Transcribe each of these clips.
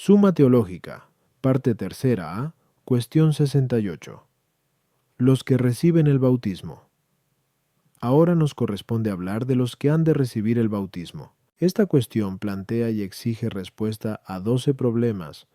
Suma Teológica, parte tercera A, cuestión 68. Los que reciben el bautismo. Ahora nos corresponde hablar de los que han de recibir el bautismo. Esta cuestión plantea y exige respuesta a 12 problemas.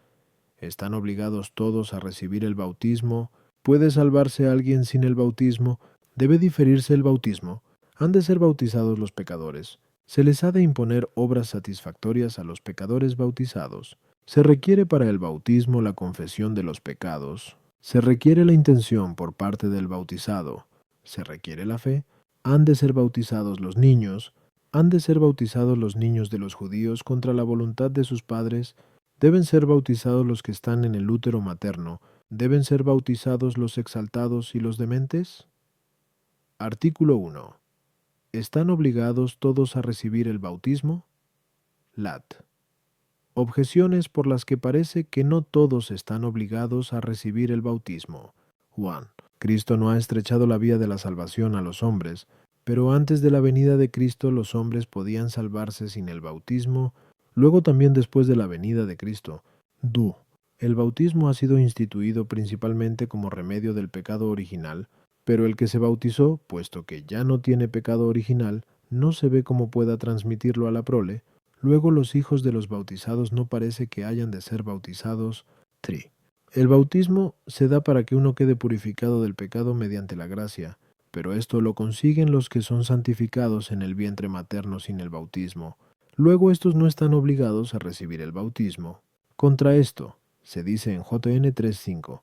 ¿Están obligados todos a recibir el bautismo? ¿Puede salvarse alguien sin el bautismo? ¿Debe diferirse el bautismo? ¿Han de ser bautizados los pecadores? ¿Se les ha de imponer obras satisfactorias a los pecadores bautizados? ¿Se requiere para el bautismo la confesión de los pecados? ¿Se requiere la intención por parte del bautizado? ¿Se requiere la fe? ¿Han de ser bautizados los niños? ¿Han de ser bautizados los niños de los judíos contra la voluntad de sus padres? ¿Deben ser bautizados los que están en el útero materno? ¿Deben ser bautizados los exaltados y los dementes? Artículo 1. ¿Están obligados todos a recibir el bautismo? Lat. Objeciones por las que parece que no todos están obligados a recibir el bautismo. 1. Cristo no ha estrechado la vía de la salvación a los hombres, pero antes de la venida de Cristo los hombres podían salvarse sin el bautismo, luego también después de la venida de Cristo. Du. El bautismo ha sido instituido principalmente como remedio del pecado original, pero el que se bautizó, puesto que ya no tiene pecado original, no se ve cómo pueda transmitirlo a la prole. Luego los hijos de los bautizados no parece que hayan de ser bautizados. 3. El bautismo se da para que uno quede purificado del pecado mediante la gracia, pero esto lo consiguen los que son santificados en el vientre materno sin el bautismo. Luego estos no están obligados a recibir el bautismo. Contra esto, se dice en JN 3:5,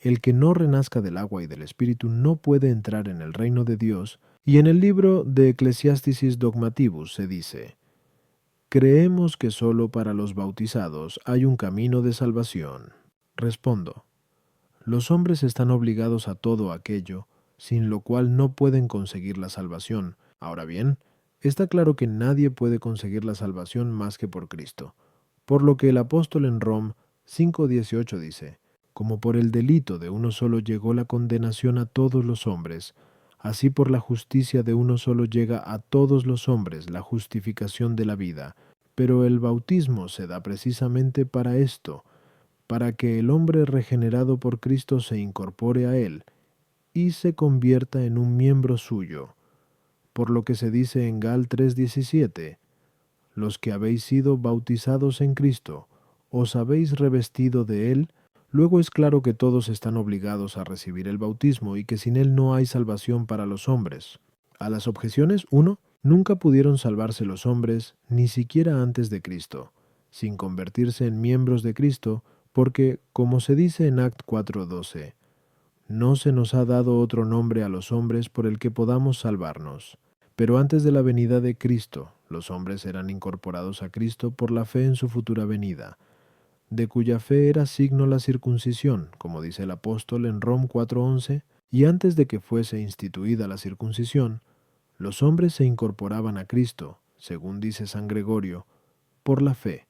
el que no renazca del agua y del Espíritu no puede entrar en el reino de Dios, y en el libro de Ecclesiastes Dogmativus se dice, creemos que solo para los bautizados hay un camino de salvación. Respondo, los hombres están obligados a todo aquello, sin lo cual no pueden conseguir la salvación. Ahora bien, está claro que nadie puede conseguir la salvación más que por Cristo. Por lo que el apóstol en Rom 5:18 dice, como por el delito de uno solo llegó la condenación a todos los hombres, así por la justicia de uno solo llega a todos los hombres la justificación de la vida. Pero el bautismo se da precisamente para esto, para que el hombre regenerado por Cristo se incorpore a él y se convierta en un miembro suyo. Por lo que se dice en Gal 3:17, los que habéis sido bautizados en Cristo, os habéis revestido de él. Luego es claro que todos están obligados a recibir el bautismo y que sin él no hay salvación para los hombres. A las objeciones, 1. Nunca pudieron salvarse los hombres, ni siquiera antes de Cristo, sin convertirse en miembros de Cristo, porque, como se dice en Act 4:12, no se nos ha dado otro nombre a los hombres por el que podamos salvarnos. Pero antes de la venida de Cristo, los hombres eran incorporados a Cristo por la fe en su futura venida, de cuya fe era signo la circuncisión, como dice el apóstol en Rom 4:11, y antes de que fuese instituida la circuncisión, los hombres se incorporaban a Cristo, según dice San Gregorio, por la fe,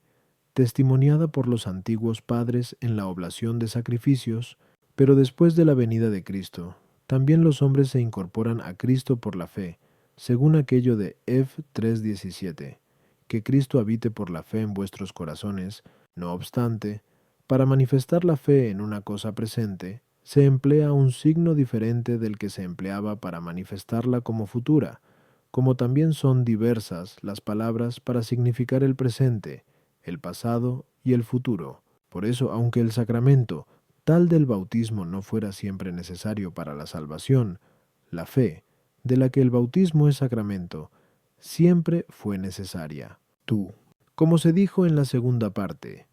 testimoniada por los antiguos padres en la oblación de sacrificios, pero después de la venida de Cristo, también los hombres se incorporan a Cristo por la fe, según aquello de Ef 3:17, que Cristo habite por la fe en vuestros corazones. No obstante, para manifestar la fe en una cosa presente, se emplea un signo diferente del que se empleaba para manifestarla como futura, como también son diversas las palabras para significar el presente, el pasado y el futuro. Por eso, aunque el sacramento tal del bautismo no fuera siempre necesario para la salvación, la fe, de la que el bautismo es sacramento, siempre fue necesaria. Tú, como se dijo en la segunda parte,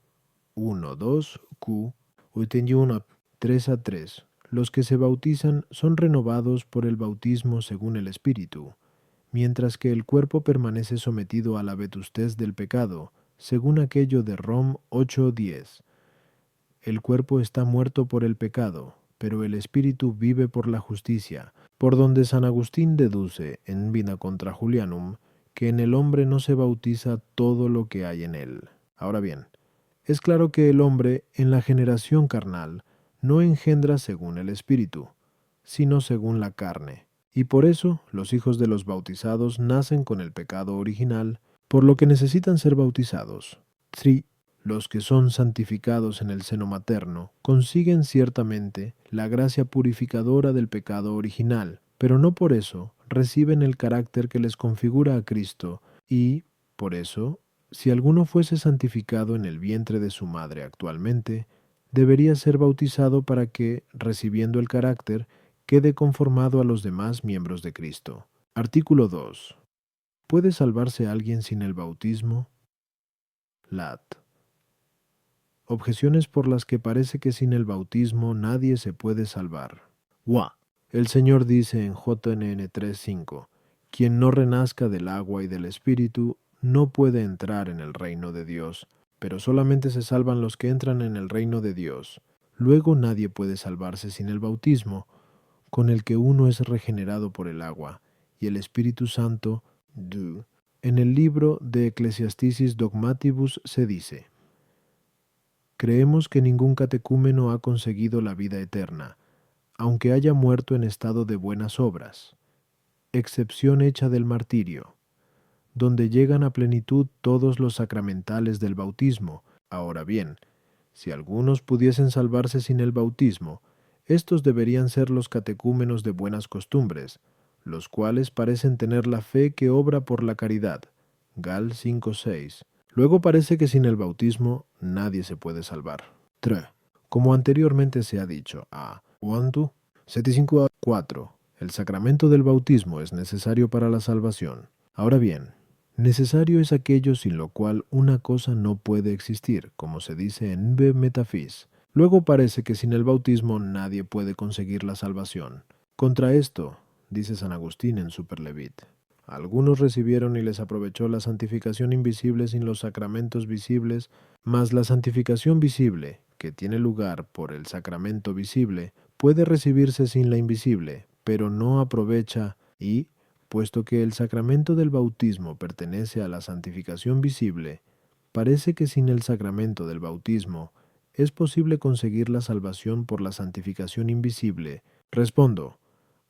1:2 Q, 81 3:3, los que se bautizan son renovados por el bautismo según el Espíritu, mientras que el cuerpo permanece sometido a la vetustez del pecado, según aquello de Rom 8:10. El cuerpo está muerto por el pecado, pero el espíritu vive por la justicia, por donde San Agustín deduce, en Vida contra Julianum, que en el hombre no se bautiza todo lo que hay en él. Ahora bien, es claro que el hombre, en la generación carnal, no engendra según el espíritu, sino según la carne, y por eso los hijos de los bautizados nacen con el pecado original, por lo que necesitan ser bautizados. 3. Los que son santificados en el seno materno consiguen ciertamente la gracia purificadora del pecado original, pero no por eso reciben el carácter que les configura a Cristo y, por eso, si alguno fuese santificado en el vientre de su madre actualmente, debería ser bautizado para que, recibiendo el carácter, quede conformado a los demás miembros de Cristo. Artículo 2. ¿Puede salvarse alguien sin el bautismo? Lat. Objeciones por las que parece que sin el bautismo nadie se puede salvar. Wa. El Señor dice en JNN 3:5, quien no renazca del agua y del Espíritu no puede entrar en el reino de Dios, pero solamente se salvan los que entran en el reino de Dios. Luego nadie puede salvarse sin el bautismo, con el que uno es regenerado por el agua, y el Espíritu Santo, du. En el libro de Ecclesiasticis Dogmatibus se dice: creemos que ningún catecúmeno ha conseguido la vida eterna, aunque haya muerto en estado de buenas obras, excepción hecha del martirio, donde llegan a plenitud todos los sacramentales del bautismo. Ahora bien, si algunos pudiesen salvarse sin el bautismo, estos deberían ser los catecúmenos de buenas costumbres, los cuales parecen tener la fe que obra por la caridad. Gal 5:6. Luego parece que sin el bautismo nadie se puede salvar. 3. Como anteriormente se ha dicho, a 1, 75-4, el sacramento del bautismo es necesario para la salvación. Ahora bien, necesario es aquello sin lo cual una cosa no puede existir, como se dice en B. Metafis. Luego parece que sin el bautismo nadie puede conseguir la salvación. Contra esto, dice San Agustín en Superlevit, algunos recibieron y les aprovechó la santificación invisible sin los sacramentos visibles, mas la santificación visible, que tiene lugar por el sacramento visible, puede recibirse sin la invisible, pero no aprovecha y, puesto que el sacramento del bautismo pertenece a la santificación visible, parece que sin el sacramento del bautismo es posible conseguir la salvación por la santificación invisible. Respondo,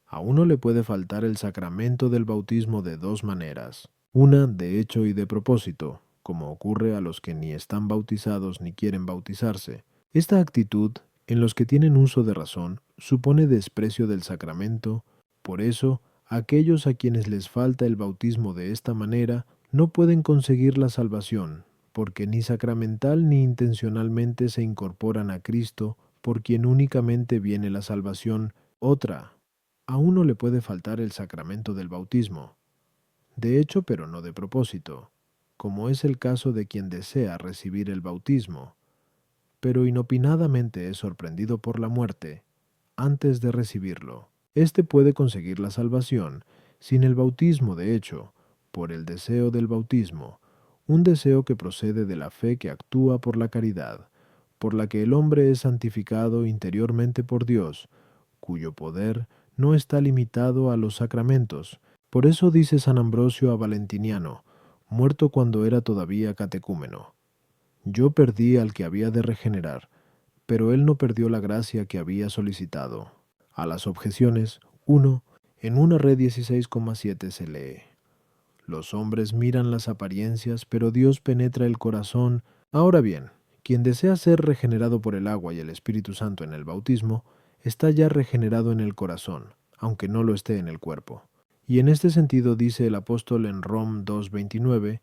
a uno le puede faltar el sacramento del bautismo de dos maneras. Una de hecho y de propósito, como ocurre a los que ni están bautizados ni quieren bautizarse. Esta actitud, en los que tienen uso de razón, supone desprecio del sacramento. Por eso, aquellos a quienes les falta el bautismo de esta manera no pueden conseguir la salvación, porque ni sacramental ni intencionalmente se incorporan a Cristo, por quien únicamente viene la salvación. Otra, a uno le puede faltar el sacramento del bautismo, de hecho pero no de propósito, como es el caso de quien desea recibir el bautismo, pero inopinadamente es sorprendido por la muerte antes de recibirlo. Éste puede conseguir la salvación sin el bautismo, de hecho, por el deseo del bautismo, un deseo que procede de la fe que actúa por la caridad, por la que el hombre es santificado interiormente por Dios, cuyo poder no está limitado a los sacramentos. Por eso dice San Ambrosio a Valentiniano, muerto cuando era todavía catecúmeno: yo perdí al que había de regenerar, pero él no perdió la gracia que había solicitado. A las objeciones, 1, en una red 16,7 se lee: los hombres miran las apariencias, pero Dios penetra el corazón. Ahora bien, quien desea ser regenerado por el agua y el Espíritu Santo en el bautismo, está ya regenerado en el corazón, aunque no lo esté en el cuerpo. Y en este sentido dice el apóstol en Rom 2:29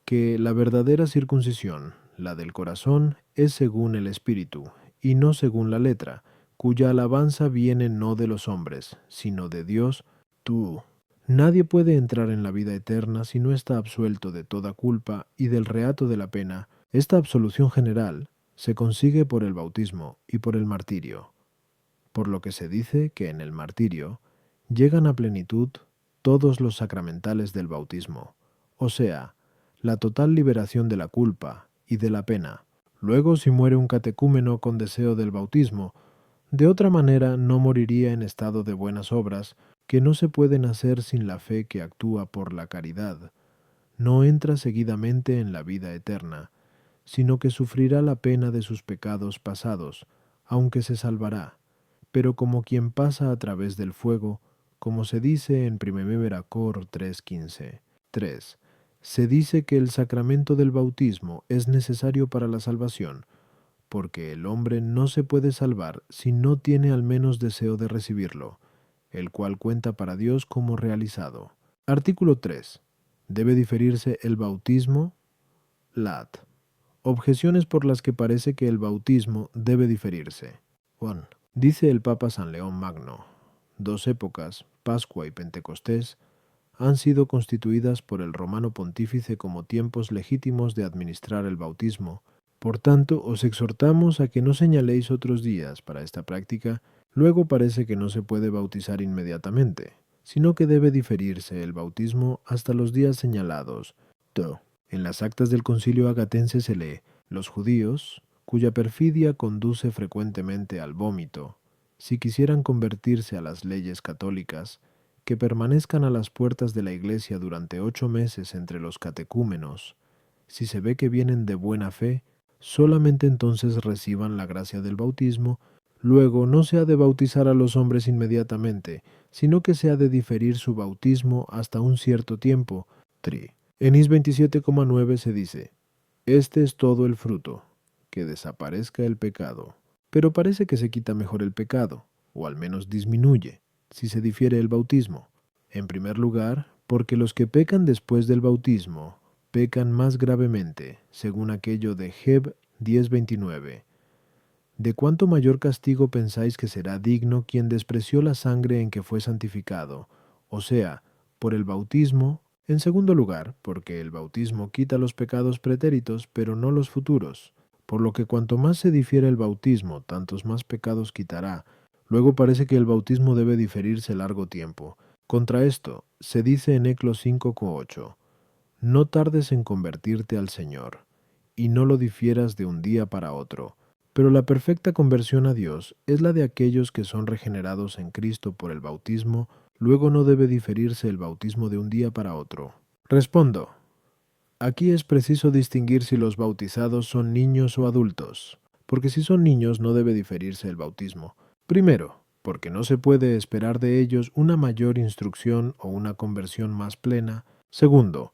que la verdadera circuncisión, la del corazón, es según el Espíritu, y no según la letra, cuya alabanza viene no de los hombres, sino de Dios. Tú. Nadie puede entrar en la vida eterna si no está absuelto de toda culpa y del reato de la pena. Esta absolución general se consigue por el bautismo y por el martirio, por lo que se dice que en el martirio llegan a plenitud todos los sacramentales del bautismo, o sea, la total liberación de la culpa y de la pena. Luego, si muere un catecúmeno con deseo del bautismo, de otra manera no moriría en estado de buenas obras, que no se pueden hacer sin la fe que actúa por la caridad. No entra seguidamente en la vida eterna, sino que sufrirá la pena de sus pecados pasados, aunque se salvará, pero como quien pasa a través del fuego, como se dice en 1 Cor 3:15. 3. Se dice que el sacramento del bautismo es necesario para la salvación, porque el hombre no se puede salvar si no tiene al menos deseo de recibirlo, el cual cuenta para Dios como realizado. Artículo 3. Debe diferirse el bautismo, lat. Objeciones por las que parece que el bautismo debe diferirse. 1. Dice el Papa San León Magno: dos épocas, Pascua y Pentecostés, han sido constituidas por el Romano Pontífice como tiempos legítimos de administrar el bautismo. Por tanto, os exhortamos a que no señaléis otros días para esta práctica. Luego parece que no se puede bautizar inmediatamente, sino que debe diferirse el bautismo hasta los días señalados. 2. En las actas del Concilio Agatense se lee: los judíos, cuya perfidia conduce frecuentemente al vómito, si quisieran convertirse a las leyes católicas, que permanezcan a las puertas de la Iglesia durante 8 meses entre los catecúmenos. Si se ve que vienen de buena fe, solamente entonces reciban la gracia del bautismo. Luego no se ha de bautizar a los hombres inmediatamente, sino que se ha de diferir su bautismo hasta un cierto tiempo. 3. En Is 27,9 se dice: este es todo el fruto, que desaparezca el pecado. Pero parece que se quita mejor el pecado, o al menos disminuye, si se difiere el bautismo. En primer lugar, porque los que pecan después del bautismo pecan más gravemente, según aquello de Heb 10:29. ¿De cuánto mayor castigo pensáis que será digno quien despreció la sangre en que fue santificado, o sea, por el bautismo? En segundo lugar, porque el bautismo quita los pecados pretéritos, pero no los futuros, por lo que cuanto más se difiere el bautismo, tantos más pecados quitará. Luego parece que el bautismo debe diferirse largo tiempo. Contra esto, se dice en Eclos 5:8: no tardes en convertirte al Señor, y no lo difieras de un día para otro. Pero la perfecta conversión a Dios es la de aquellos que son regenerados en Cristo por el bautismo. Luego no debe diferirse el bautismo de un día para otro. Respondo: aquí es preciso distinguir si los bautizados son niños o adultos, porque si son niños no debe diferirse el bautismo. Primero, porque no se puede esperar de ellos una mayor instrucción o una conversión más plena. Segundo,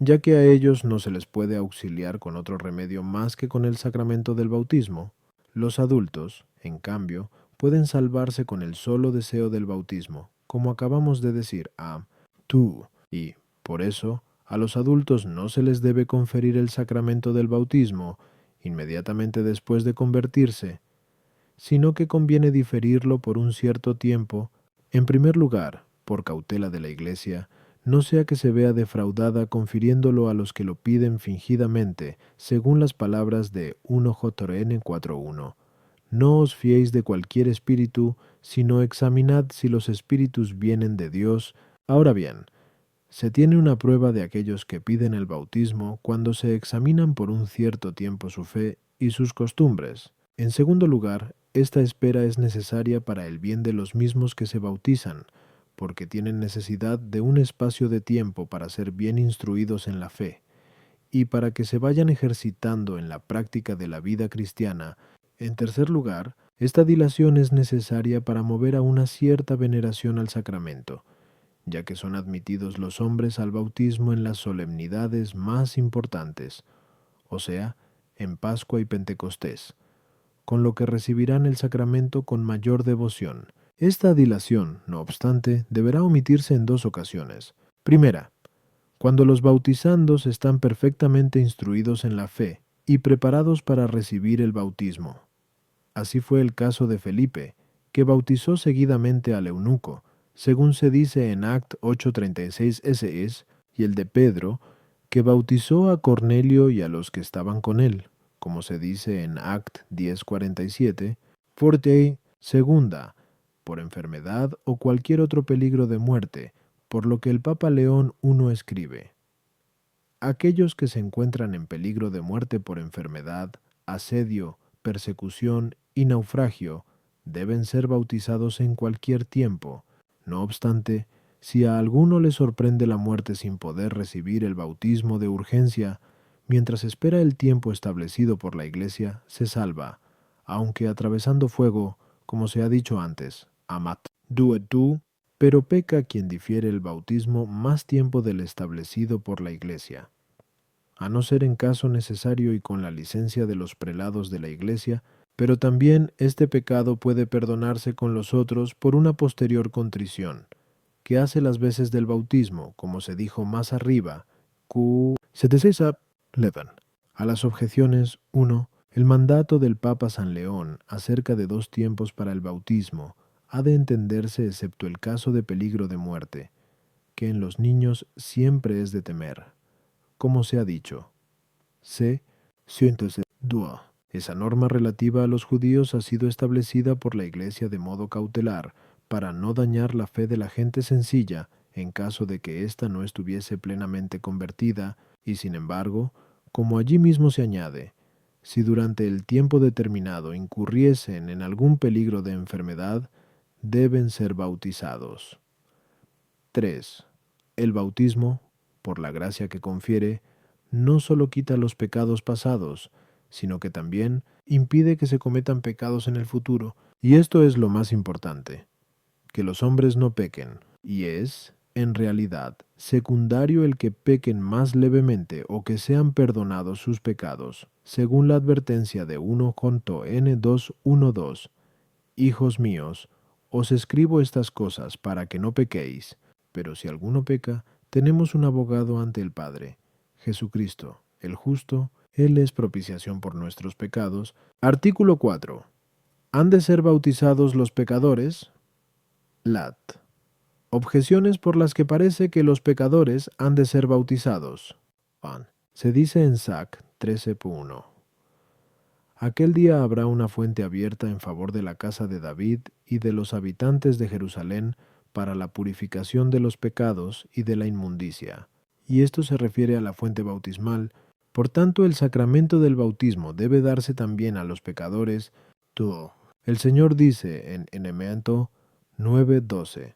ya que a ellos no se les puede auxiliar con otro remedio más que con el sacramento del bautismo. Los adultos, en cambio, pueden salvarse con el solo deseo del bautismo, como acabamos de decir a tú, y, por eso, a los adultos no se les debe conferir el sacramento del bautismo inmediatamente después de convertirse, sino que conviene diferirlo por un cierto tiempo, en primer lugar, por cautela de la Iglesia, no sea que se vea defraudada confiriéndolo a los que lo piden fingidamente, según las palabras de 1 Jn 4:1. No os fiéis de cualquier espíritu, sino examinad si los espíritus vienen de Dios. Ahora bien, se tiene una prueba de aquellos que piden el bautismo cuando se examinan por un cierto tiempo su fe y sus costumbres. En segundo lugar, esta espera es necesaria para el bien de los mismos que se bautizan, porque tienen necesidad de un espacio de tiempo para ser bien instruidos en la fe, y para que se vayan ejercitando en la práctica de la vida cristiana. En tercer lugar, esta dilación es necesaria para mover a una cierta veneración al sacramento, ya que son admitidos los hombres al bautismo en las solemnidades más importantes, o sea, en Pascua y Pentecostés, con lo que recibirán el sacramento con mayor devoción. Esta dilación, no obstante, deberá omitirse en 2 ocasiones. Primera, cuando los bautizandos están perfectamente instruidos en la fe y preparados para recibir el bautismo. Así fue el caso de Felipe, que bautizó seguidamente al eunuco, según se dice en Act 8:36 ss, y el de Pedro, que bautizó a Cornelio y a los que estaban con él, como se dice en Act 10:47, forte segunda, por enfermedad o cualquier otro peligro de muerte, por lo que el Papa León I escribe: aquellos que se encuentran en peligro de muerte por enfermedad, asedio, persecución y naufragio, deben ser bautizados en cualquier tiempo. No obstante, si a alguno le sorprende la muerte sin poder recibir el bautismo de urgencia, mientras espera el tiempo establecido por la Iglesia, se salva, aunque atravesando fuego, como se ha dicho antes, amat. Do it do, Pero peca quien difiere el bautismo más tiempo del establecido por la Iglesia, a no ser en caso necesario y con la licencia de los prelados de la Iglesia, pero también este pecado puede perdonarse con los otros por una posterior contrición, que hace las veces del bautismo, como se dijo más arriba, Q 76 up 11. A las objeciones 1. El mandato del Papa San León acerca de 2 tiempos para el bautismo ha de entenderse excepto el caso de peligro de muerte, que en los niños siempre es de temer, como se ha dicho. C. 102. Esa norma relativa a los judíos ha sido establecida por la Iglesia de modo cautelar, para no dañar la fe de la gente sencilla en caso de que ésta no estuviese plenamente convertida, y sin embargo, como allí mismo se añade, si durante el tiempo determinado incurriesen en algún peligro de enfermedad, deben ser bautizados. 3. El bautismo, por la gracia que confiere, no solo quita los pecados pasados, sino que también impide que se cometan pecados en el futuro, y esto es lo más importante, que los hombres no pequen, y es, en realidad, secundario el que pequen más levemente o que sean perdonados sus pecados, según la advertencia de 1 Corintios n2:1-2. Hijos míos, os escribo estas cosas para que no pequéis, pero si alguno peca, tenemos un abogado ante el Padre, Jesucristo, el justo. Él es propiciación por nuestros pecados. Artículo 4. ¿Han de ser bautizados los pecadores? Lat. Objeciones por las que parece que los pecadores han de ser bautizados. An. Se dice en Sac 13.1. Aquel día habrá una fuente abierta en favor de la casa de David y de los habitantes de Jerusalén para la purificación de los pecados y de la inmundicia. Y esto se refiere a la fuente bautismal. Por tanto, el sacramento del bautismo debe darse también a los pecadores. Tú. El Señor dice en Enemento 9:12,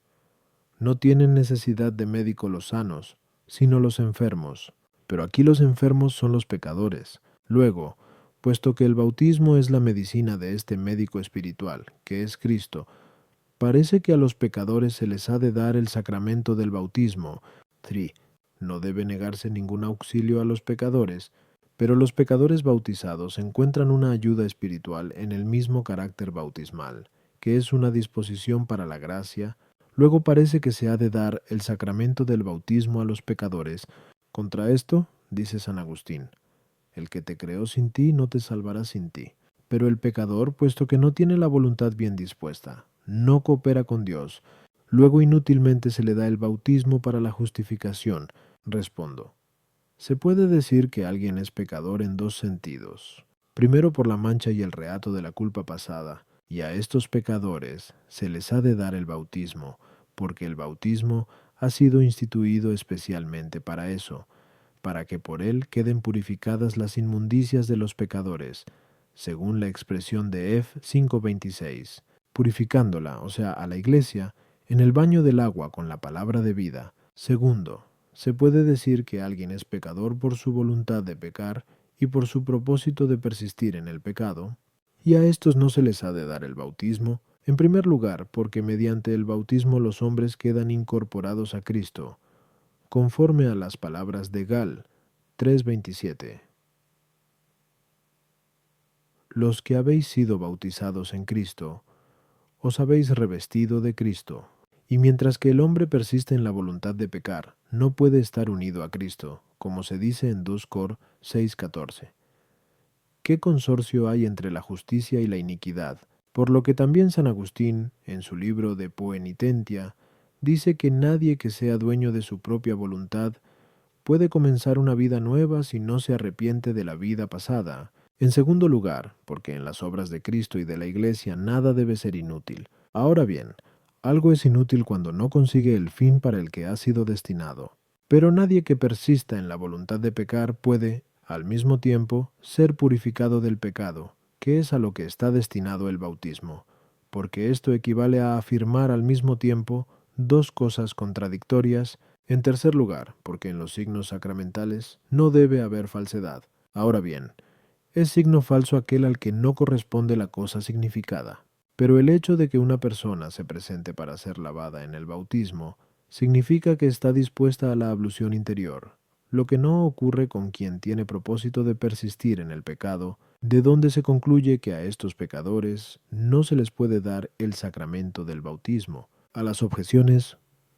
no tienen necesidad de médico los sanos, sino los enfermos. Pero aquí los enfermos son los pecadores. Luego, puesto que el bautismo es la medicina de este médico espiritual, que es Cristo, parece que a los pecadores se les ha de dar el sacramento del bautismo. 3. No debe negarse ningún auxilio a los pecadores, pero los pecadores bautizados encuentran una ayuda espiritual en el mismo carácter bautismal, que es una disposición para la gracia. Luego parece que se ha de dar el sacramento del bautismo a los pecadores. Contra esto, dice San Agustín, el que te creó sin ti no te salvará sin ti. Pero el pecador, puesto que no tiene la voluntad bien dispuesta, no coopera con Dios, luego inútilmente se le da el bautismo para la justificación. Respondo. Se puede decir que alguien es pecador en 2 sentidos. Primero por la mancha y el reato de la culpa pasada, y a estos pecadores se les ha de dar el bautismo, porque el bautismo ha sido instituido especialmente para eso, para que por él queden purificadas las inmundicias de los pecadores, según la expresión de Ef 5:26, purificándola, o sea, a la Iglesia, en el baño del agua con la palabra de vida. Segundo, se puede decir que alguien es pecador por su voluntad de pecar y por su propósito de persistir en el pecado, y a estos no se les ha de dar el bautismo, en primer lugar, porque mediante el bautismo los hombres quedan incorporados a Cristo, conforme a las palabras de Gal 3:27. Los que habéis sido bautizados en Cristo, os habéis revestido de Cristo. Y mientras que el hombre persiste en la voluntad de pecar, no puede estar unido a Cristo, como se dice en 2 Cor 6:14. ¿Qué consorcio hay entre la justicia y la iniquidad? Por lo que también San Agustín, en su libro de Poenitentia, dice que nadie que sea dueño de su propia voluntad puede comenzar una vida nueva si no se arrepiente de la vida pasada. En segundo lugar, porque en las obras de Cristo y de la Iglesia nada debe ser inútil. Ahora bien, algo es inútil cuando no consigue el fin para el que ha sido destinado. Pero nadie que persista en la voluntad de pecar puede, al mismo tiempo, ser purificado del pecado, que es a lo que está destinado el bautismo, porque esto equivale a afirmar al mismo tiempo 2 cosas contradictorias. En tercer lugar, porque en los signos sacramentales no debe haber falsedad. Ahora bien, es signo falso aquel al que no corresponde la cosa significada. Pero el hecho de que una persona se presente para ser lavada en el bautismo significa que está dispuesta a la ablución interior, lo que no ocurre con quien tiene propósito de persistir en el pecado, de donde se concluye que a estos pecadores no se les puede dar el sacramento del bautismo. A las objeciones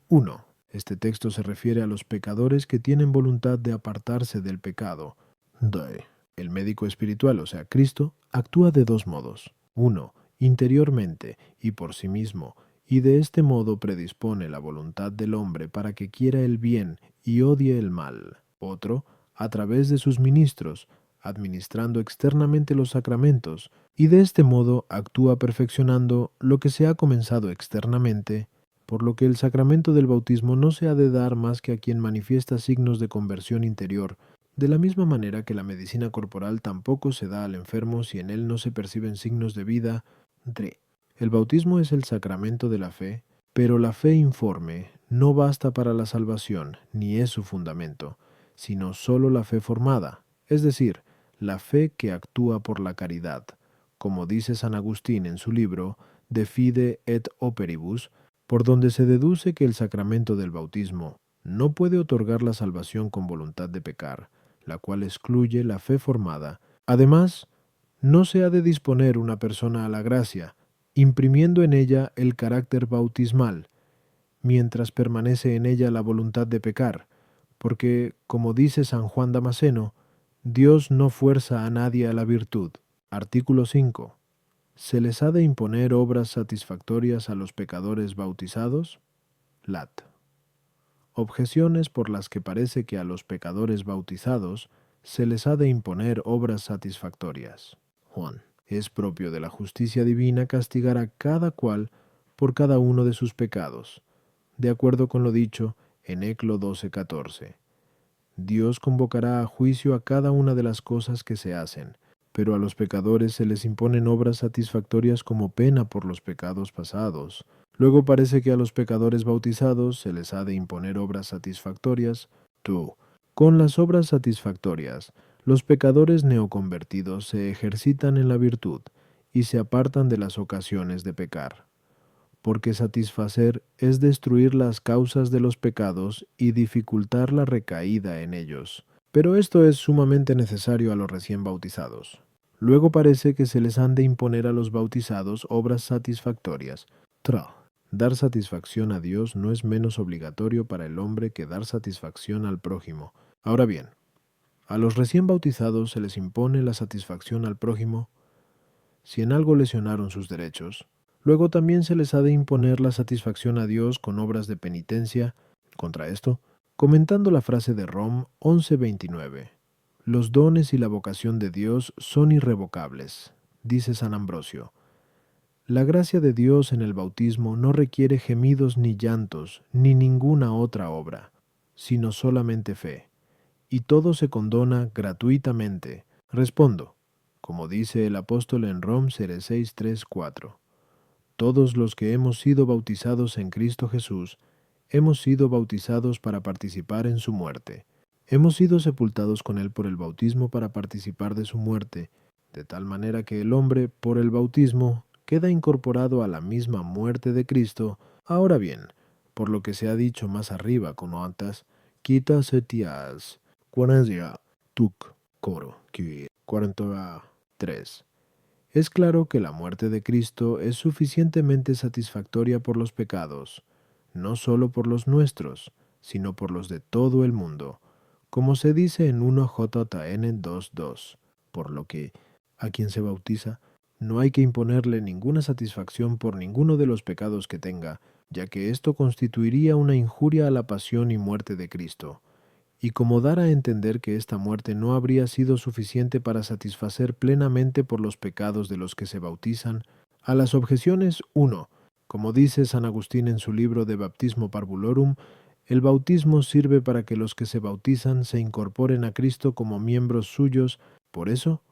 1. Este texto se refiere a los pecadores que tienen voluntad de apartarse del pecado. 2. El médico espiritual, o sea, Cristo, actúa de dos modos. 1. Interiormente y por sí mismo, y de este modo predispone la voluntad del hombre para que quiera el bien y odie el mal. Otro, a través de sus ministros, administrando externamente los sacramentos, y de este modo actúa perfeccionando lo que se ha comenzado externamente, por lo que el sacramento del bautismo no se ha de dar más que a quien manifiesta signos de conversión interior, de la misma manera que la medicina corporal tampoco se da al enfermo si en él no se perciben signos de vida. 3. El bautismo es el sacramento de la fe, pero la fe informe no basta para la salvación, ni es su fundamento, sino sólo la fe formada, es decir, la fe que actúa por la caridad, como dice San Agustín en su libro De Fide et Operibus, por donde se deduce que el sacramento del bautismo no puede otorgar la salvación con voluntad de pecar, la cual excluye la fe formada. Además, no se ha de disponer una persona a la gracia, imprimiendo en ella el carácter bautismal, mientras permanece en ella la voluntad de pecar, porque, como dice San Juan Damasceno, Dios no fuerza a nadie a la virtud. Artículo 5. ¿Se les ha de imponer obras satisfactorias a los pecadores bautizados? Lat. Objeciones por las que parece que a los pecadores bautizados se les ha de imponer obras satisfactorias. Juan. Es propio de la justicia divina castigar a cada cual por cada uno de sus pecados, de acuerdo con lo dicho en Eclo 12:14. Dios convocará a juicio a cada una de las cosas que se hacen, pero a los pecadores se les imponen obras satisfactorias como pena por los pecados pasados. Luego parece que a los pecadores bautizados se les ha de imponer obras satisfactorias. Tú, con las obras satisfactorias, los pecadores neoconvertidos se ejercitan en la virtud y se apartan de las ocasiones de pecar, porque satisfacer es destruir las causas de los pecados y dificultar la recaída en ellos. Pero esto es sumamente necesario a los recién bautizados. Luego parece que se les han de imponer a los bautizados obras satisfactorias. Dar satisfacción a Dios no es menos obligatorio para el hombre que dar satisfacción al prójimo. Ahora bien, a los recién bautizados se les impone la satisfacción al prójimo si en algo lesionaron sus derechos. Luego también se les ha de imponer la satisfacción a Dios con obras de penitencia contra esto, comentando la frase de Rom 11:29. Los dones y la vocación de Dios son irrevocables, dice San Ambrosio. La gracia de Dios en el bautismo no requiere gemidos ni llantos, ni ninguna otra obra, sino solamente fe, y todo se condona gratuitamente. Respondo, como dice el apóstol en Rom 6:3-4. Todos los que hemos sido bautizados en Cristo Jesús, hemos sido bautizados para participar en su muerte. Hemos sido sepultados con él por el bautismo para participar de su muerte, de tal manera que el hombre, por el bautismo, queda incorporado a la misma muerte de Cristo. Ahora bien, por lo que se ha dicho más arriba con antas, quita setias, quanesia, tuc, coro, qui, 43. Es claro que la muerte de Cristo es suficientemente satisfactoria por los pecados, no sólo por los nuestros, sino por los de todo el mundo, como se dice en 1 JN 2:2, por lo que, a quien se bautiza, no hay que imponerle ninguna satisfacción por ninguno de los pecados que tenga, ya que esto constituiría una injuria a la pasión y muerte de Cristo, y como dar a entender que esta muerte no habría sido suficiente para satisfacer plenamente por los pecados de los que se bautizan. A las objeciones 1. Como dice San Agustín en su libro de Baptismo Parvulorum, el bautismo sirve para que los que se bautizan se incorporen a Cristo como miembros suyos. Por eso,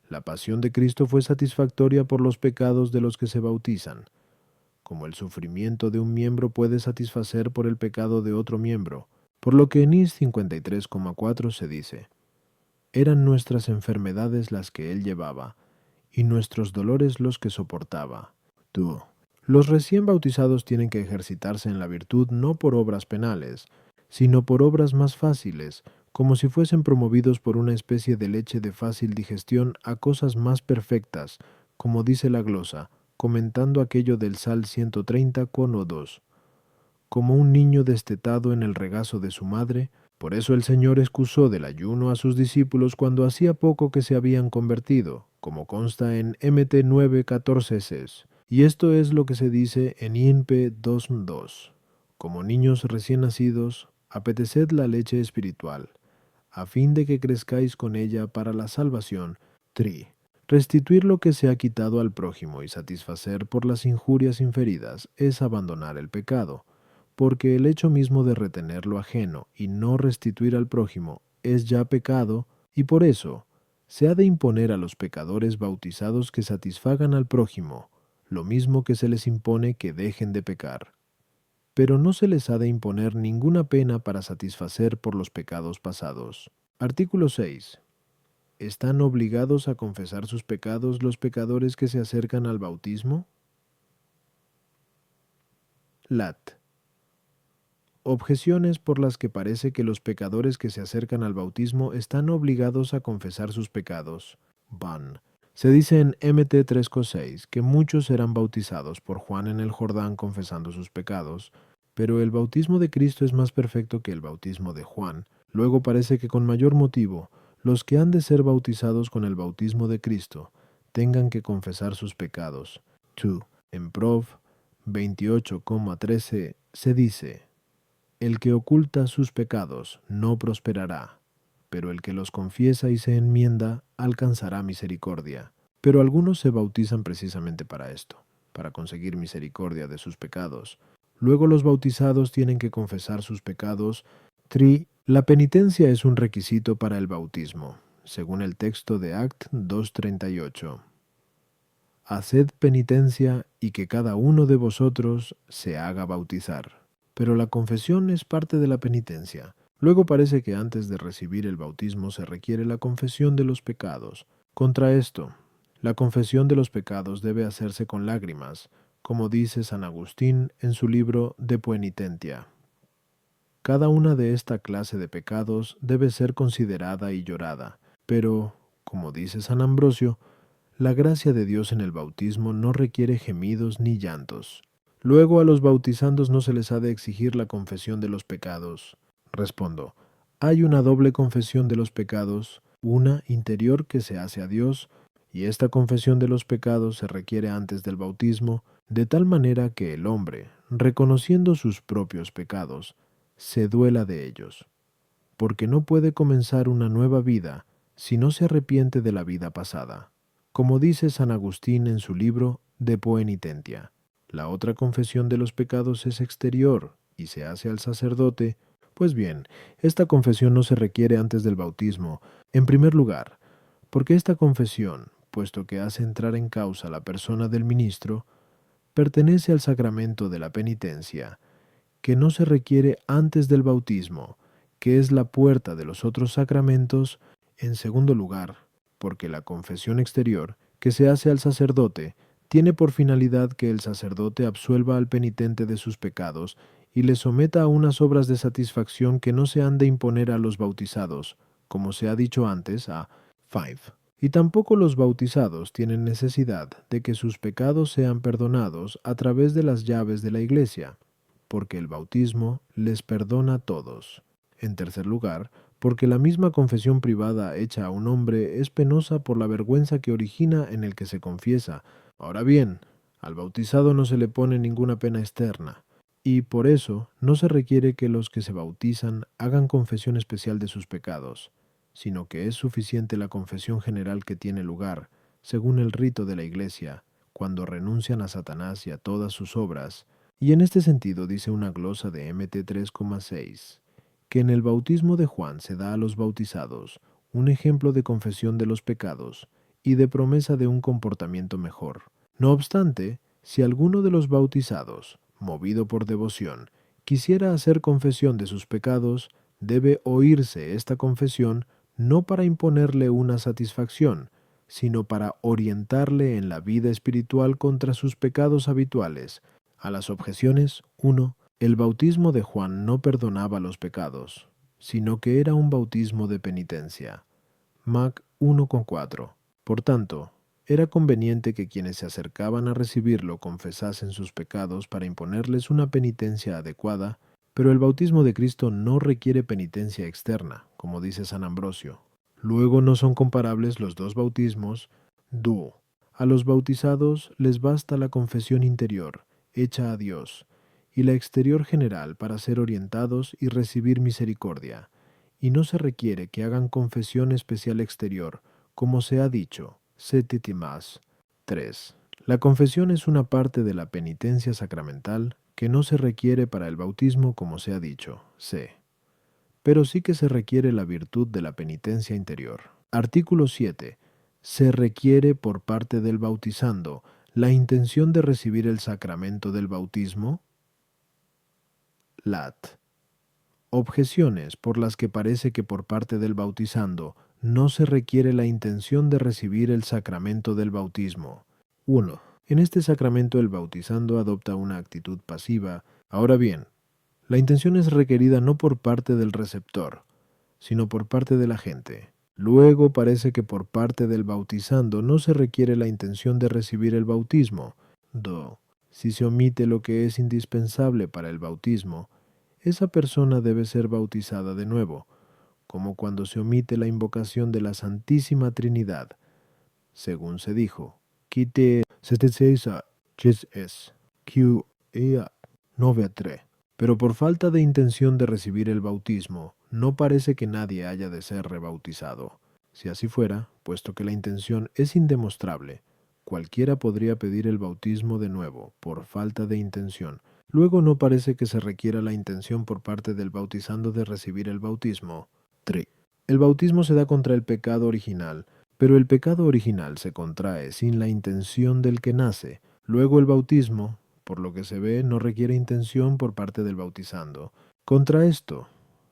la pasión de Cristo fue satisfactoria por los pecados de los que se bautizan, como el sufrimiento de un miembro puede satisfacer por el pecado de otro miembro. Por lo que en Is 53,4 se dice, eran nuestras enfermedades las que él llevaba, y nuestros dolores los que soportaba. 2. Los recién bautizados tienen que ejercitarse en la virtud no por obras penales, sino por obras más fáciles, como si fuesen promovidos por una especie de leche de fácil digestión a cosas más perfectas, como dice la glosa, comentando aquello del Sal 130 cono 2. Como un niño destetado en el regazo de su madre, por eso el Señor excusó del ayuno a sus discípulos cuando hacía poco que se habían convertido, como consta en Mt 9:14 y esto es lo que se dice en INP 2:2. Como niños recién nacidos, apeteced la leche espiritual, a fin de que crezcáis con ella para la salvación. 3. Restituir lo que se ha quitado al prójimo y satisfacer por las injurias inferidas es abandonar el pecado, porque el hecho mismo de retener lo ajeno y no restituir al prójimo es ya pecado, y por eso se ha de imponer a los pecadores bautizados que satisfagan al prójimo, lo mismo que se les impone que dejen de pecar. Pero no se les ha de imponer ninguna pena para satisfacer por los pecados pasados. Artículo 6. ¿Están obligados a confesar sus pecados los pecadores que se acercan al bautismo? Lat. Objeciones por las que parece que los pecadores que se acercan al bautismo están obligados a confesar sus pecados. Ban. Se dice en Mt 3:6 que muchos serán bautizados por Juan en el Jordán confesando sus pecados, pero el bautismo de Cristo es más perfecto que el bautismo de Juan. Luego parece que con mayor motivo, los que han de ser bautizados con el bautismo de Cristo tengan que confesar sus pecados. 2. En Prov 28,13 se dice: el que oculta sus pecados no prosperará, pero el que los confiesa y se enmienda alcanzará misericordia. Pero algunos se bautizan precisamente para esto, para conseguir misericordia de sus pecados. Luego los bautizados tienen que confesar sus pecados. 3. La penitencia es un requisito para el bautismo, según el texto de Act 2:38. Haced penitencia y que cada uno de vosotros se haga bautizar. Pero la confesión es parte de la penitencia. Luego parece que antes de recibir el bautismo se requiere la confesión de los pecados. Contra esto, la confesión de los pecados debe hacerse con lágrimas, como dice San Agustín en su libro De Poenitentia. Cada una de esta clase de pecados debe ser considerada y llorada, pero, como dice San Ambrosio, la gracia de Dios en el bautismo no requiere gemidos ni llantos. Luego a los bautizandos no se les ha de exigir la confesión de los pecados. Respondo, hay una doble confesión de los pecados, una interior que se hace a Dios, y esta confesión de los pecados se requiere antes del bautismo, de tal manera que el hombre, reconociendo sus propios pecados, se duela de ellos, porque no puede comenzar una nueva vida si no se arrepiente de la vida pasada, como dice San Agustín en su libro De Poenitentia. La otra confesión de los pecados es exterior y se hace al sacerdote. Pues bien, esta confesión no se requiere antes del bautismo, en primer lugar, porque esta confesión, puesto que hace entrar en causa la persona del ministro, pertenece al sacramento de la penitencia, que no se requiere antes del bautismo, que es la puerta de los otros sacramentos. En segundo lugar, porque la confesión exterior, que se hace al sacerdote, tiene por finalidad que el sacerdote absuelva al penitente de sus pecados y le someta a unas obras de satisfacción que no se han de imponer a los bautizados, como se ha dicho antes a 5. Y tampoco los bautizados tienen necesidad de que sus pecados sean perdonados a través de las llaves de la Iglesia, porque el bautismo les perdona a todos. En tercer lugar, porque la misma confesión privada hecha a un hombre es penosa por la vergüenza que origina en el que se confiesa. Ahora bien, al bautizado no se le pone ninguna pena externa, y por eso no se requiere que los que se bautizan hagan confesión especial de sus pecados, sino que es suficiente la confesión general que tiene lugar, según el rito de la Iglesia, cuando renuncian a Satanás y a todas sus obras, y en este sentido dice una glosa de Mt 3,6, que en el bautismo de Juan se da a los bautizados un ejemplo de confesión de los pecados y de promesa de un comportamiento mejor. No obstante, si alguno de los bautizados, movido por devoción, quisiera hacer confesión de sus pecados, debe oírse esta confesión no para imponerle una satisfacción, sino para orientarle en la vida espiritual contra sus pecados habituales. A las objeciones, 1. El bautismo de Juan no perdonaba los pecados, sino que era un bautismo de penitencia. Mac 1,4. Por tanto, era conveniente que quienes se acercaban a recibirlo confesasen sus pecados para imponerles una penitencia adecuada, pero el bautismo de Cristo no requiere penitencia externa, como dice San Ambrosio. Luego no son comparables los dos bautismos. Dúo. A los bautizados les basta la confesión interior, hecha a Dios, y la exterior general para ser orientados y recibir misericordia, y no se requiere que hagan confesión especial exterior, como se ha dicho. Setitimas 3. La confesión es una parte de la penitencia sacramental que no se requiere para el bautismo, como se ha dicho. C. Pero sí que se requiere la virtud de la penitencia interior. Artículo 7. Se requiere por parte del bautizando la intención de recibir el sacramento del bautismo. Lat. Objeciones por las que parece que por parte del bautizando no se requiere la intención de recibir el sacramento del bautismo. 1. En este sacramento el bautizando adopta una actitud pasiva. Ahora bien, la intención es requerida no por parte del receptor, sino por parte de la gente. Luego parece que por parte del bautizando no se requiere la intención de recibir el bautismo. 2. Si se omite lo que es indispensable para el bautismo, esa persona debe ser bautizada de nuevo, como cuando se omite la invocación de la Santísima Trinidad, según se dijo, quite seteceisa es q ea novetre. Pero por falta de intención de recibir el bautismo, no parece que nadie haya de ser rebautizado. Si así fuera, puesto que la intención es indemostrable, cualquiera podría pedir el bautismo de nuevo, por falta de intención. Luego no parece que se requiera la intención por parte del bautizando de recibir el bautismo. 3. El bautismo se da contra el pecado original, pero el pecado original se contrae sin la intención del que nace. Luego el bautismo, por lo que se ve, no requiere intención por parte del bautizando. Contra esto,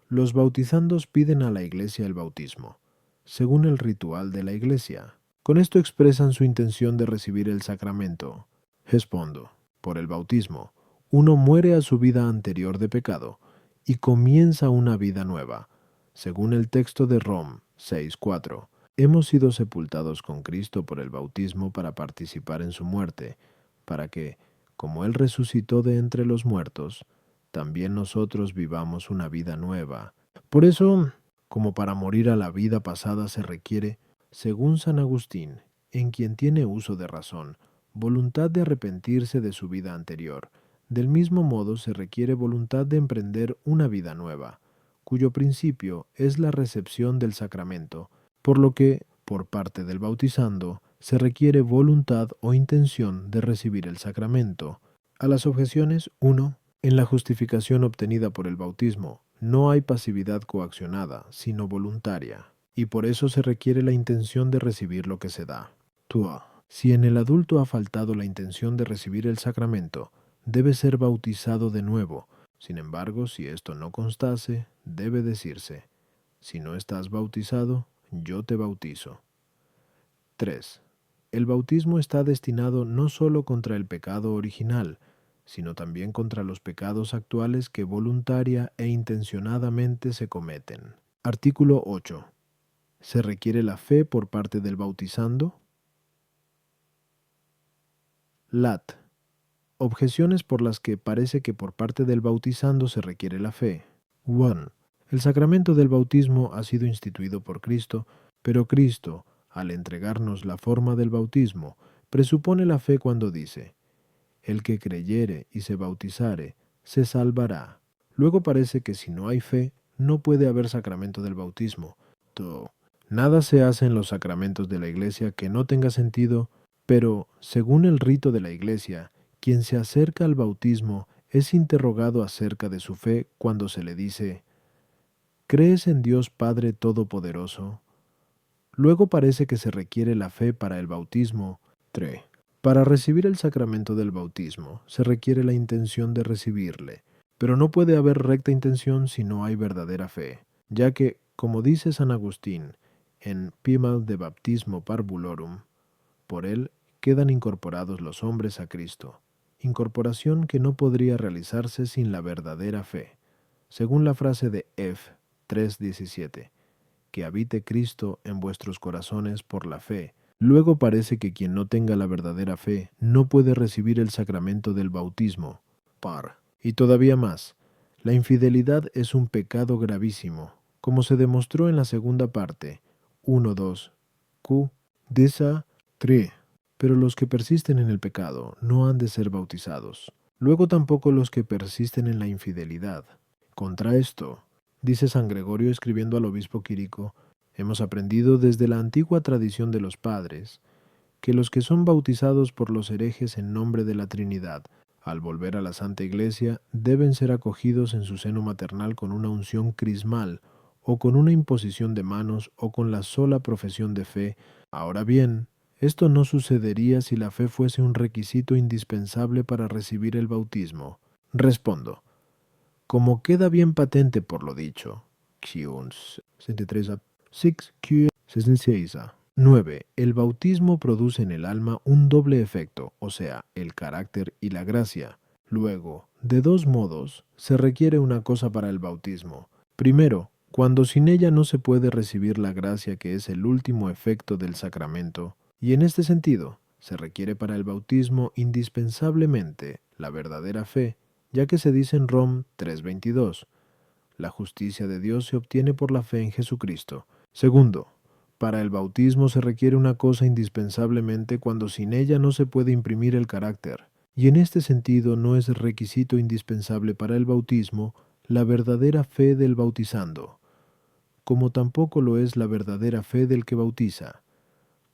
los bautizandos piden a la Iglesia el bautismo, según el ritual de la Iglesia. Con esto expresan su intención de recibir el sacramento. Respondo, por el bautismo, uno muere a su vida anterior de pecado y comienza una vida nueva. Según el texto de Rom 6:4, hemos sido sepultados con Cristo por el bautismo para participar en su muerte, para que, como Él resucitó de entre los muertos, también nosotros vivamos una vida nueva. Por eso, como para morir a la vida pasada se requiere, según San Agustín, en quien tiene uso de razón, voluntad de arrepentirse de su vida anterior, del mismo modo se requiere voluntad de emprender una vida nueva, cuyo principio es la recepción del sacramento, por lo que, por parte del bautizando, se requiere voluntad o intención de recibir el sacramento. A las objeciones, 1. En la justificación obtenida por el bautismo, no hay pasividad coaccionada, sino voluntaria, y por eso se requiere la intención de recibir lo que se da. 2. Si en el adulto ha faltado la intención de recibir el sacramento, debe ser bautizado de nuevo. Sin embargo, si esto no constase, debe decirse, si no estás bautizado, yo te bautizo. 3. El bautismo está destinado no solo contra el pecado original, sino también contra los pecados actuales que voluntaria e intencionadamente se cometen. Artículo 8. ¿Se requiere la fe por parte del bautizando? Lat. Objeciones por las que parece que por parte del bautizando se requiere la fe. 1. El sacramento del bautismo ha sido instituido por Cristo, pero Cristo, al entregarnos la forma del bautismo, presupone la fe cuando dice, el que creyere y se bautizare, se salvará. Luego parece que si no hay fe, no puede haber sacramento del bautismo. Nada se hace en los sacramentos de la Iglesia que no tenga sentido, pero, según el rito de la Iglesia, quien se acerca al bautismo es interrogado acerca de su fe cuando se le dice, ¿crees en Dios Padre Todopoderoso? Luego parece que se requiere la fe para el bautismo. 3. Para recibir el sacramento del bautismo se requiere la intención de recibirle, pero no puede haber recta intención si no hay verdadera fe, ya que, como dice San Agustín, en Pimal de Baptismo Parvulorum. Por él quedan incorporados los hombres a Cristo, incorporación que no podría realizarse sin la verdadera fe. Según la frase de F. 3:17, que habite Cristo en vuestros corazones por la fe. Luego parece que quien no tenga la verdadera fe no puede recibir el sacramento del bautismo. Par. Y todavía más, la infidelidad es un pecado gravísimo, como se demostró en la segunda parte, 1:2, Q. Desa 3. Pero los que persisten en el pecado no han de ser bautizados. Luego tampoco los que persisten en la infidelidad. Contra esto, dice San Gregorio escribiendo al obispo Quirico, hemos aprendido desde la antigua tradición de los padres que los que son bautizados por los herejes en nombre de la Trinidad, al volver a la Santa Iglesia, deben ser acogidos en su seno maternal con una unción crismal, o con una imposición de manos, o con la sola profesión de fe. Ahora bien, esto no sucedería si la fe fuese un requisito indispensable para recibir el bautismo. Respondo, como queda bien patente por lo dicho. 9. El bautismo produce en el alma un doble efecto, o sea, el carácter y la gracia. Luego, de dos modos, se requiere una cosa para el bautismo. Primero, cuando sin ella no se puede recibir la gracia que es el último efecto del sacramento, y en este sentido, se requiere para el bautismo indispensablemente la verdadera fe, ya que se dice en Rom 3:22, la justicia de Dios se obtiene por la fe en Jesucristo. Segundo, para el bautismo se requiere una cosa indispensablemente cuando sin ella no se puede imprimir el carácter, y en este sentido no es requisito indispensable para el bautismo la verdadera fe del bautizando, como tampoco lo es la verdadera fe del que bautiza,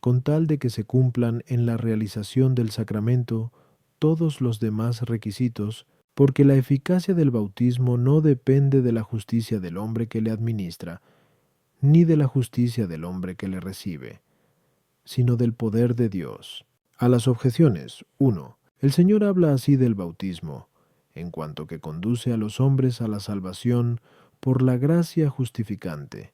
con tal de que se cumplan en la realización del sacramento todos los demás requisitos, porque la eficacia del bautismo no depende de la justicia del hombre que le administra, ni de la justicia del hombre que le recibe, sino del poder de Dios. A las objeciones. 1. El Señor habla así del bautismo, en cuanto que conduce a los hombres a la salvación por la gracia justificante,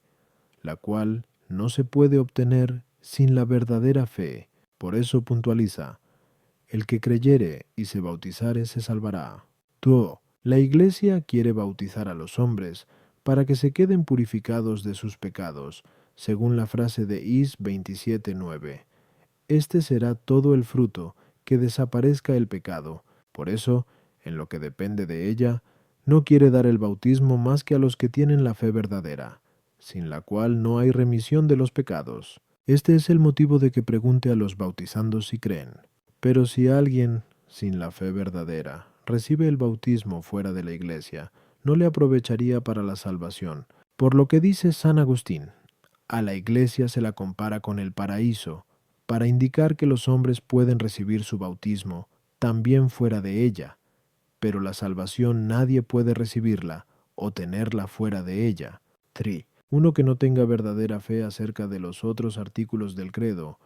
la cual no se puede obtener sin la verdadera fe. Por eso puntualiza, el que creyere y se bautizare se salvará. 2. La Iglesia quiere bautizar a los hombres para que se queden purificados de sus pecados, según la frase de Is 27:9. Este será todo el fruto, que desaparezca el pecado. Por eso, en lo que depende de ella, no quiere dar el bautismo más que a los que tienen la fe verdadera, sin la cual no hay remisión de los pecados. Este es el motivo de que pregunte a los bautizandos si creen. Pero si alguien, sin la fe verdadera, recibe el bautismo fuera de la Iglesia, no le aprovecharía para la salvación. Por lo que dice San Agustín, a la Iglesia se la compara con el paraíso, para indicar que los hombres pueden recibir su bautismo también fuera de ella, pero la salvación nadie puede recibirla o tenerla fuera de ella. 3. Uno que no tenga verdadera fe acerca de los otros artículos del credo,